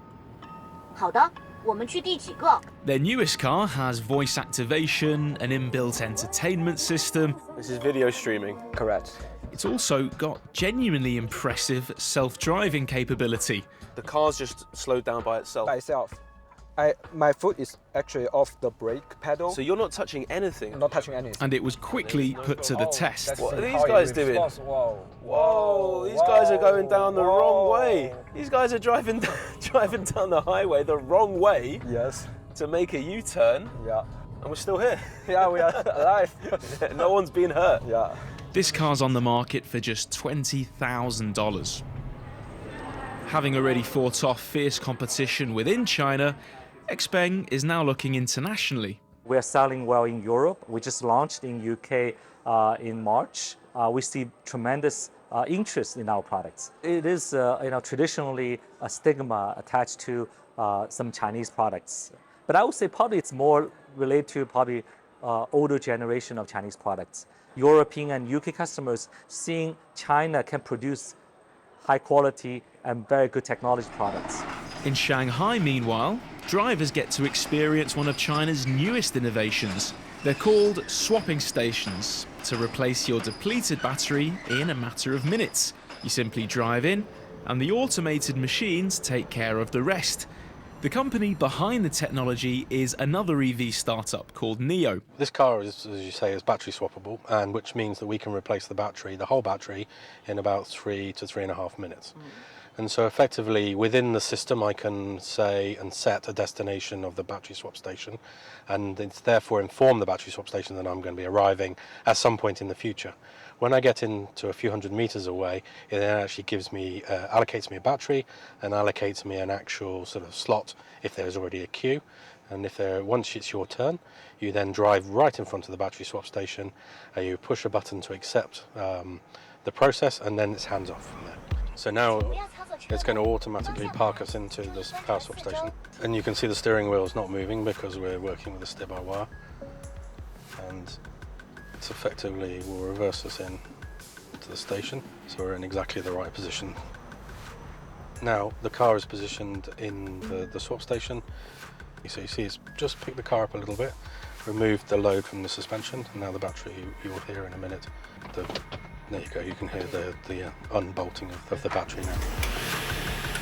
好的，我们去第几个？ Their newest car has voice activation, an inbuilt entertainment system. This is video streaming. Correct. It's also got genuinely impressive self-driving capability. The car's just slowed down by itself. By itself. My foot is actually off the brake pedal. So you're not touching anything? Not touching anything. And it was quickly put to the test. What are these guys doing? Whoa, these guys are going down the wrong way. These guys are driving down the highway the wrong way. Yes. To make a U-turn. Yeah. And we're still here. Yeah, we are alive. No one's been hurt. Yeah. This car's on the market for just $20,000. Having already fought off fierce competition within China, Xpeng is now looking internationally. We're selling well in Europe. We just launched in UK in March. We see tremendous interest in our products. It is traditionally a stigma attached to some Chinese products. But I would say probably it's more related to older generation of Chinese products. European and UK customers seeing China can produce high quality and very good technology products. In Shanghai, meanwhile, drivers get to experience one of China's newest innovations. They're called swapping stations, to replace your depleted battery in a matter of minutes. You simply drive in, and the automated machines take care of the rest. The company behind the technology is another EV startup called NIO. This car is, as you say, is battery swappable, and which means that we can replace the battery, the whole battery, in about 3 to 3.5 minutes. And so effectively within the system I can say and set a destination of the battery swap station, and it's therefore inform the battery swap station that I'm going to be arriving at some point in the future. When I get into a few hundred meters away, it then actually gives me, allocates me a battery and allocates me an actual sort of slot if there's already a queue. And once it's your turn, you then drive right in front of the battery swap station, you push a button to accept the process, and then it's hands off from there. So now it's going to automatically park us into this power swap station. And you can see the steering wheel's not moving because we're working with a steer-by-wire. And it's effectively will reverse us in to the station, so we're in exactly the right position. Now the car is positioned in the swap station. So you see it's just picked the car up a little bit, removed the load from the suspension, and now the battery, you'll hear in a minute. There you go, you can hear the unbolting of the battery now.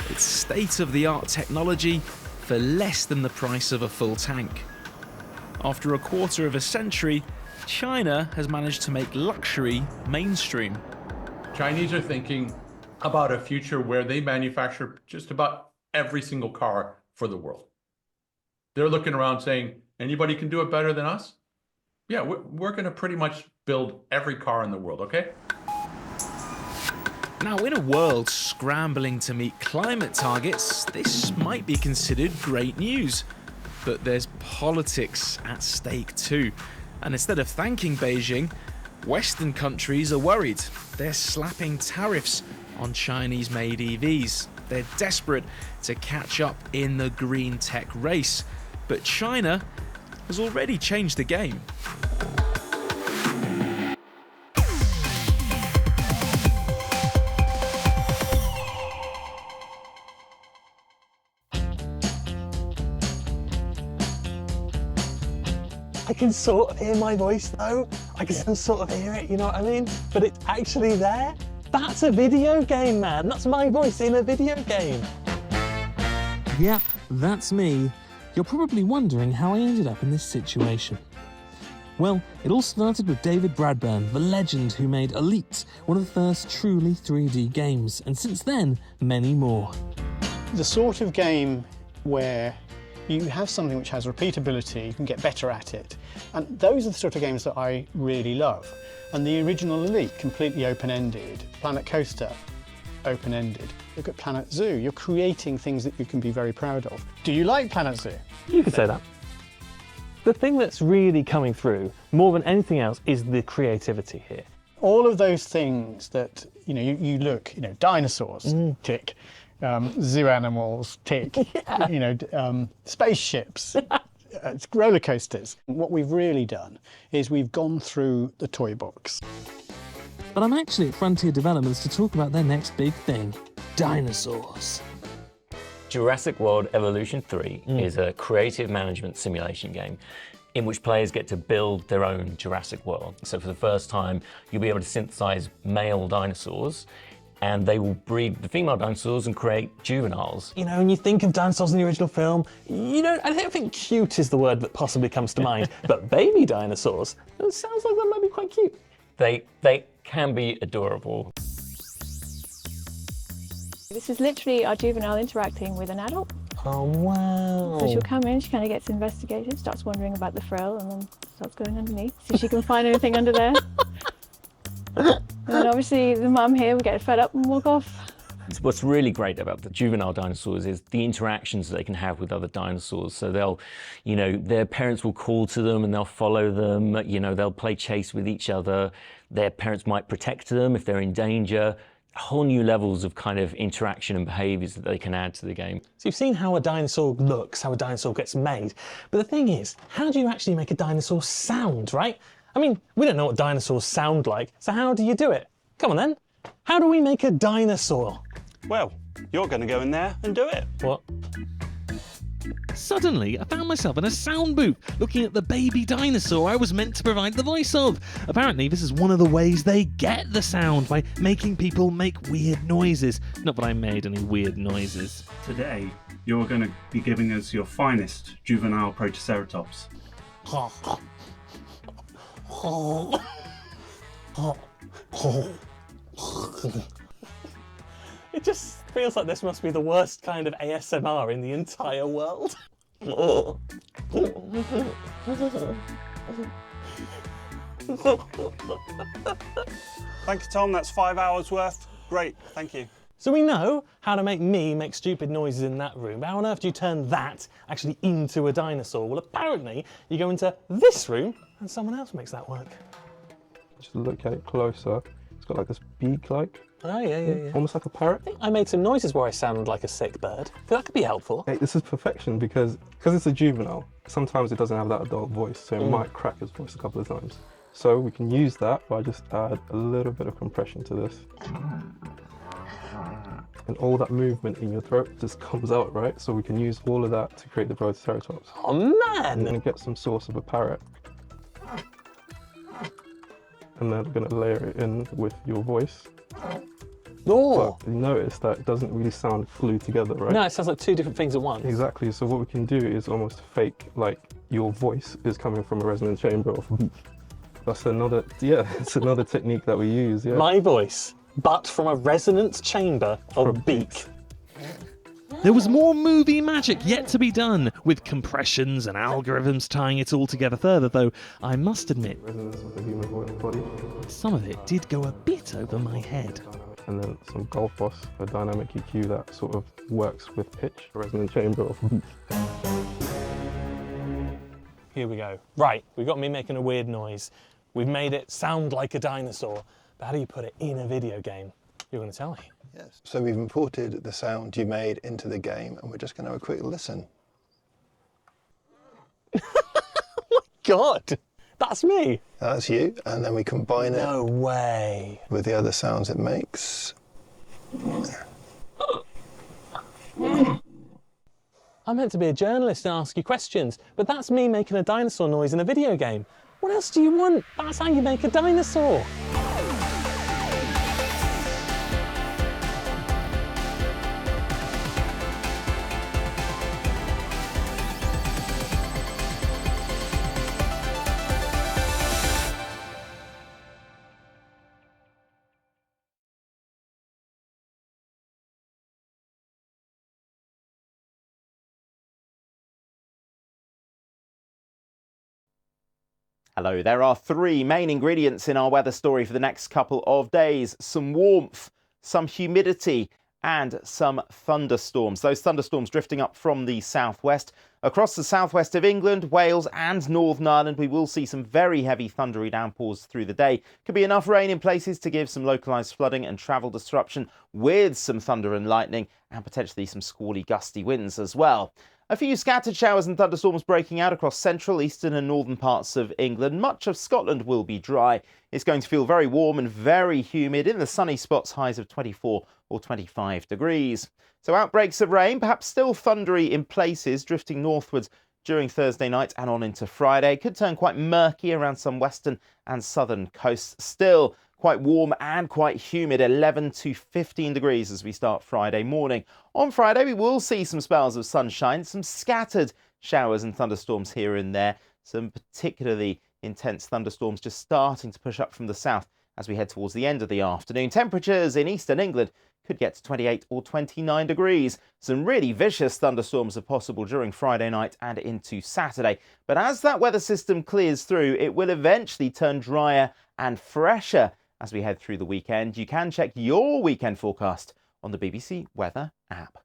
It's state-of-the-art technology for less than the price of a full tank. After a quarter of a century, China has managed to make luxury mainstream. Chinese are thinking about a future where they manufacture just about every single car for the world. They're looking around saying, anybody can do it better than us? Yeah, we're going to pretty much build every car in the world, okay? Now, in a world scrambling to meet climate targets, this might be considered great news. But there's politics at stake too. And instead of thanking Beijing, Western countries are worried. They're slapping tariffs on Chinese-made EVs. They're desperate to catch up in the green tech race. But China has already changed the game. I can sort of hear my voice though. I can sort of hear it, you know what I mean? But it's actually there. That's a video game, man. That's my voice in a video game. Yep, that's me. You're probably wondering how I ended up in this situation. Well, it all started with David Bradburn, the legend who made Elite, one of the first truly 3D games, and since then, many more. The sort of game where you have something which has repeatability, you can get better at it. And those are the sort of games that I really love. And the original Elite, completely open-ended. Planet Coaster, open-ended. Look at Planet Zoo, you're creating things that you can be very proud of. Do you like Planet Zoo? You could say that. The thing that's really coming through, more than anything else, is the creativity here. All of those things that, you look, dinosaurs, tick. Zoo animals, tick. Yeah. Spaceships, roller coasters. What we've really done is we've gone through the toy box. But I'm actually at Frontier Developments to talk about their next big thing, dinosaurs. Jurassic World Evolution 3 is a creative management simulation game in which players get to build their own Jurassic World. So for the first time, you'll be able to synthesize male dinosaurs, and they will breed the female dinosaurs and create juveniles. You know, when you think of dinosaurs in the original film, I don't think cute is the word that possibly comes to mind, but baby dinosaurs, it sounds like that might be quite cute. They can be adorable. This is literally our juvenile interacting with an adult. Oh, wow. So she'll come in, she kind of gets investigated, starts wondering about the frill, and then starts going underneath, see if she can find anything under there. And then obviously the mum here will get fed up and walk off. What's really great about the juvenile dinosaurs is the interactions that they can have with other dinosaurs. So they'll, their parents will call to them and they'll follow them, they'll play chase with each other. Their parents might protect them if they're in danger. Whole new levels of kind of interaction and behaviours that they can add to the game. So you've seen how a dinosaur looks, how a dinosaur gets made. But the thing is, how do you actually make a dinosaur sound, right? I mean, we don't know what dinosaurs sound like, so how do you do it? Come on then. How do we make a dinosaur? Well, you're going to go in there and do it. What? Suddenly, I found myself in a sound booth, looking at the baby dinosaur I was meant to provide the voice of. Apparently, this is one of the ways they get the sound, by making people make weird noises. Not that I made any weird noises. Today, you're going to be giving us your finest juvenile Protoceratops. It just feels like this must be the worst kind of ASMR in the entire world. Thank you, Tom. That's 5 hours worth. Great, thank you. So we know how to make me make stupid noises in that room. How on earth do you turn that actually into a dinosaur? Well, apparently you go into this room and someone else makes that work. Just look at it closer. It's got like this beak-like. Oh, yeah. Almost like a parrot. I think I made some noises where I sounded like a sick bird. I feel that could be helpful. Hey, this is perfection because it's a juvenile. Sometimes it doesn't have that adult voice, so it might crack its voice a couple of times. So we can use that by just add a little bit of compression to this. And all that movement in your throat just comes out, right? So we can use all of that to create the Protoceratops. Oh man! And then get some source of a parrot. And then we're going to layer it in with your voice. Oh! But you notice that it doesn't really sound glued together, right? No, it sounds like two different things at once. Exactly, so what we can do is almost fake, like, your voice is coming from a resonance chamber of That's another, it's another technique that we use, yeah. My voice, but from a resonance chamber of beak. There was more movie magic yet to be done, with compressions and algorithms tying it all together further, though I must admit, some of it did go a bit over my head. And then some golf boss, a dynamic EQ that sort of works with pitch, a resonance chamber of Here we go. Right, we've got me making a weird noise. We've made it sound like a dinosaur, but how do you put it in a video game? You're going to tell me. Yes. So we've imported the sound you made into the game, and we're just going to have a quick listen. Oh my God, that's me. That's you, and then we combine it. No way. With the other sounds it makes. I'm meant to be a journalist and ask you questions, but that's me making a dinosaur noise in a video game. What else do you want? That's how you make a dinosaur. Hello, there are three main ingredients in our weather story for the next couple of days. Some warmth, some humidity and some thunderstorms. Those thunderstorms drifting up from the southwest. Across the southwest of England, Wales and Northern Ireland, we will see some very heavy thundery downpours through the day. Could be enough rain in places to give some localised flooding and travel disruption with some thunder and lightning and potentially some squally gusty winds as well. A few scattered showers and thunderstorms breaking out across central, eastern and northern parts of England. Much of Scotland will be dry. It's going to feel very warm and very humid. In the sunny spots, highs of 24 or 25 degrees. So outbreaks of rain, perhaps still thundery in places, drifting northwards during Thursday night and on into Friday. Could turn quite murky around some western and southern coasts. Still quite warm and quite humid, 11 to 15 degrees as we start Friday morning. On Friday, we will see some spells of sunshine, some scattered showers and thunderstorms here and there. Some particularly intense thunderstorms just starting to push up from the south as we head towards the end of the afternoon. Temperatures in eastern England could get to 28 or 29 degrees. Some really vicious thunderstorms are possible during Friday night and into Saturday. But as that weather system clears through, it will eventually turn drier and fresher as we head through the weekend. You can check your weekend forecast on the BBC Weather app.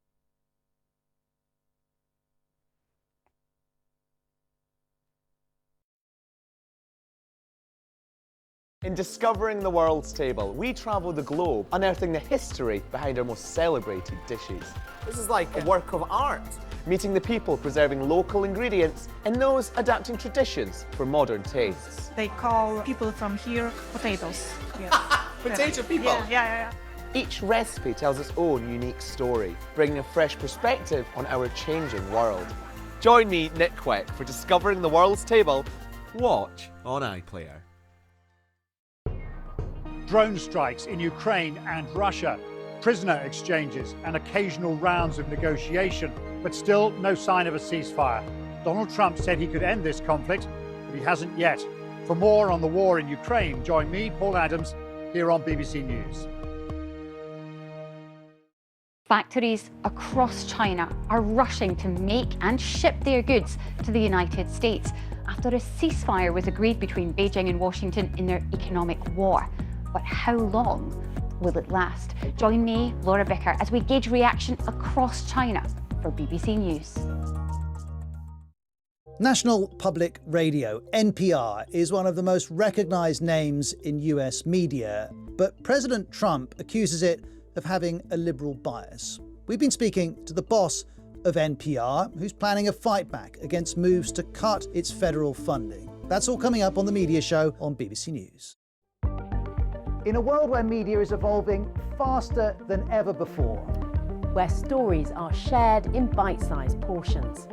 In Discovering the World's Table, we travel the globe, unearthing the history behind our most celebrated dishes. This is like a work of art. Meeting the people preserving local ingredients and those adapting traditions for modern tastes. They call people from here potatoes. Yeah. Potato people? Yeah. Each recipe tells its own unique story, bringing a fresh perspective on our changing world. Join me, Nick Quick, for Discovering the World's Table. Watch on iPlayer. Drone strikes in Ukraine and Russia, prisoner exchanges and occasional rounds of negotiation, but still no sign of a ceasefire. Donald Trump said he could end this conflict, but he hasn't yet. For more on the war in Ukraine, join me, Paul Adams, here on BBC News. Factories across China are rushing to make and ship their goods to the United States after a ceasefire was agreed between Beijing and Washington in their economic war. But how long will it last? Join me, Laura Bicker, as we gauge reaction across China for BBC News. National Public Radio, NPR, is one of the most recognised names in US media, but President Trump accuses it of having a liberal bias. We've been speaking to the boss of NPR, who's planning a fight back against moves to cut its federal funding. That's all coming up on The Media Show on BBC News. In a world where media is evolving faster than ever before, where stories are shared in bite-sized portions,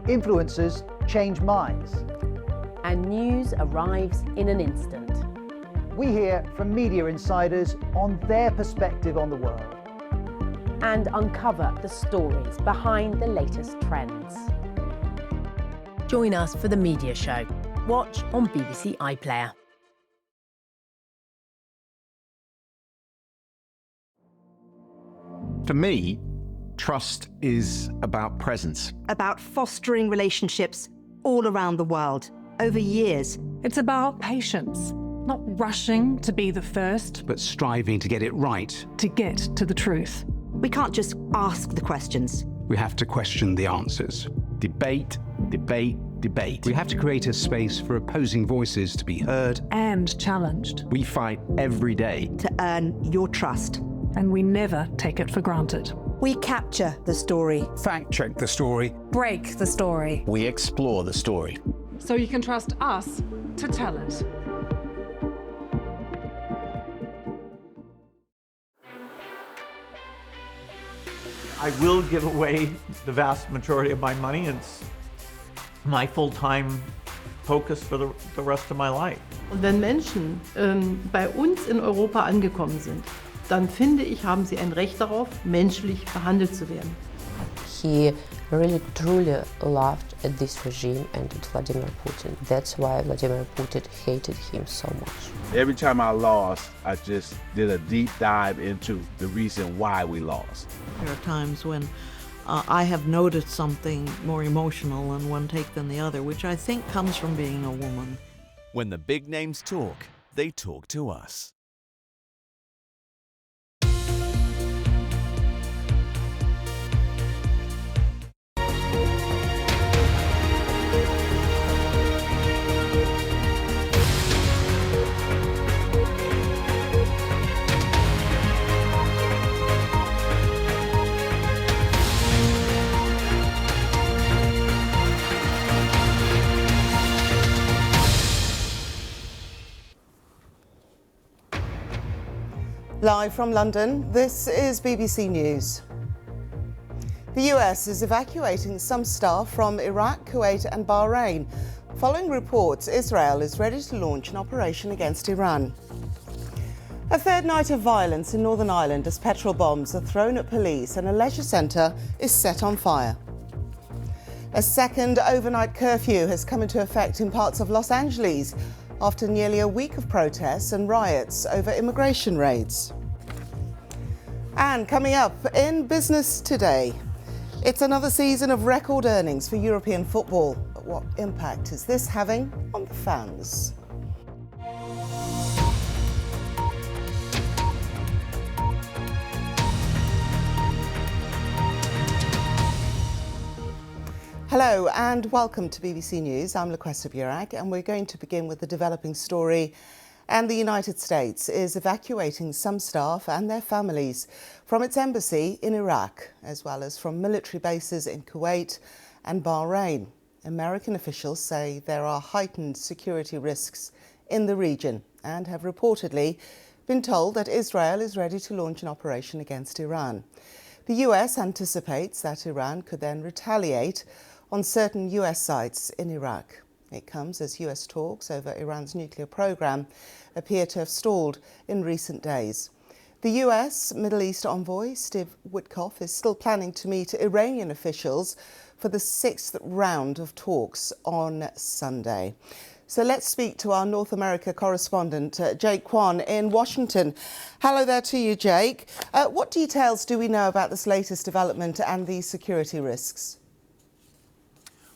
influencers change minds, and news arrives in an instant. We hear from media insiders on their perspective on the world and uncover the stories behind the latest trends. Join us for The Media Show. Watch on BBC iPlayer. For me, trust is about presence. About fostering relationships all around the world, over years. It's about patience, not rushing to be the first, But striving to get it right. to get to the truth. We can't just ask the questions. We have to question the answers. Debate, debate, debate. We have to create a space for opposing voices to be heard and challenged. We fight every day to earn your trust. And we never take it for granted. We capture the story. Fact check the story. Break the story. We explore the story. So you can trust us to tell it. I will give away the vast majority of my money. It's my full-time focus for the rest of my life. Und wenn Menschen bei uns in Europa angekommen sind, dann finde ich, haben sie ein Recht darauf, menschlich behandelt zu werden. He really truly loved this regime and Vladimir Putin. That's why Vladimir Putin hated him so much. Every time I lost, I just did a deep dive into the reason why we lost. There are times when I have noticed something more emotional in one take than the other, which I think comes from being a woman. When the big names talk, they talk to us. Live from London, this is BBC News. The US is evacuating some staff from Iraq, Kuwait and Bahrain. Following reports, Israel is ready to launch an operation against Iran. A third night of violence in Northern Ireland as petrol bombs are thrown at police and a leisure centre is set on fire. A second overnight curfew has come into effect in parts of Los Angeles after nearly a week of protests and riots over immigration raids. And coming up in Business Today, it's another season of record earnings for European football. But what impact is this having on the fans? Hello and welcome to BBC News. I'm Loquesta Burak and we're going to begin with the developing story. And the United States is evacuating some staff and their families from its embassy in Iraq, as well as from military bases in Kuwait and Bahrain. American officials say there are heightened security risks in the region and have reportedly been told that Israel is ready to launch an operation against Iran. The US anticipates that Iran could then retaliate on certain US sites in Iraq. It comes as US talks over Iran's nuclear program appear to have stalled in recent days. The US Middle East envoy, Steve Witkoff, is still planning to meet Iranian officials for the 6th round of talks on Sunday. So let's speak to our North America correspondent, Jake Kwan in Washington. Hello there to you, Jake. What details do we know about this latest development and the security risks?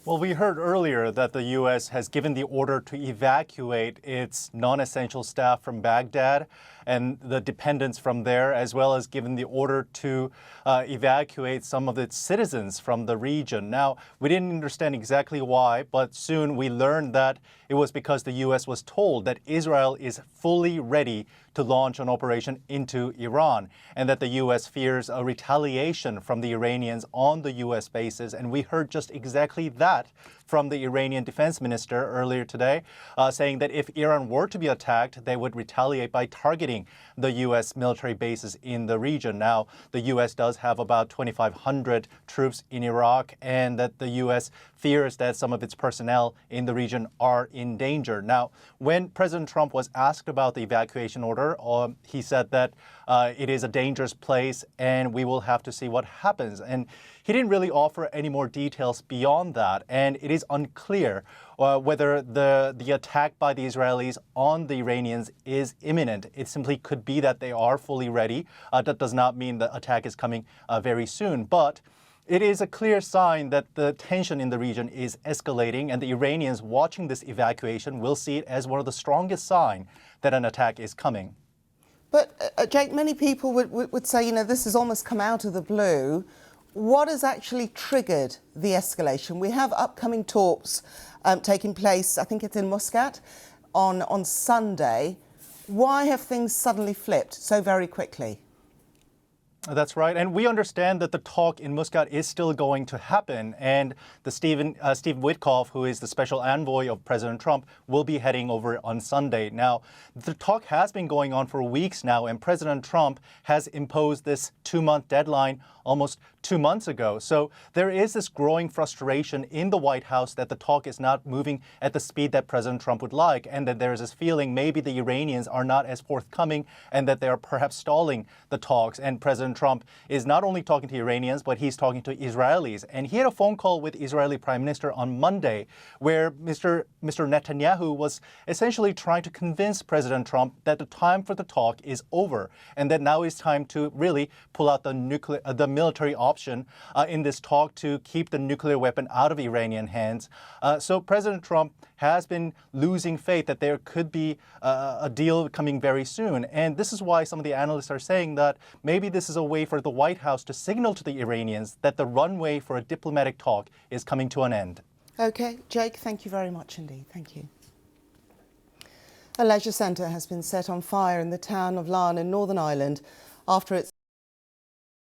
Well, we heard earlier that the U.S. has given the order to evacuate its non-essential staff from Baghdad and the dependents from there, as well as given the order to evacuate some of its citizens from the region. Now, we didn't understand exactly why, but soon we learned that it was because the U.S. was told that Israel is fully ready to launch an operation into Iran, and that the U.S. fears a retaliation from the Iranians on the U.S. bases. And we heard just exactly that from the Iranian defense minister earlier today, saying that if Iran were to be attacked, they would retaliate by targeting evacuating the U.S. military bases in the region. Now, the U.S. does have about 2,500 troops in Iraq, and that the U.S. fears that some of its personnel in the region are in danger. Now, when President Trump was asked about the evacuation order, he said that it is a dangerous place and we will have to see what happens. And he didn't really offer any more details beyond that. And it is unclear whether the attack by the Israelis on the Iranians is imminent. It simply could be that they are fully ready. That does not mean the attack is coming very soon. But it is a clear sign that the tension in the region is escalating, and the Iranians watching this evacuation will see it as one of the strongest signs that an attack is coming. But, Jake, many people would say, you know, this has almost come out of the blue. What has actually triggered the escalation? We have upcoming talks taking place, I think it's in Muscat, on Sunday. Why have things suddenly flipped so very quickly? That's right. And we understand that the talk in Muscat is still going to happen. And Steve Witkoff, who is the special envoy of President Trump, will be heading over on Sunday. Now, the talk has been going on for weeks now, and President Trump has imposed this 2-month deadline almost 2 months ago. So there is this growing frustration in the White House that the talk is not moving at the speed that President Trump would like, and that there is this feeling maybe the Iranians are not as forthcoming and that they are perhaps stalling the talks. And President Trump is not only talking to Iranians, but he's talking to Israelis. And he had a phone call with Israeli Prime Minister on Monday where Mr. Netanyahu was essentially trying to convince President Trump that the time for the talk is over and that now is time to really pull out the military option in this talk to keep the nuclear weapon out of Iranian hands. So President Trump has been losing faith that there could be a deal coming very soon. And this is why some of the analysts are saying that maybe this is a way for the White House to signal to the Iranians that the runway for a diplomatic talk is coming to an end. OK, Jake, thank you very much indeed. Thank you. A leisure centre has been set on fire in the town of Larne in Northern Ireland after its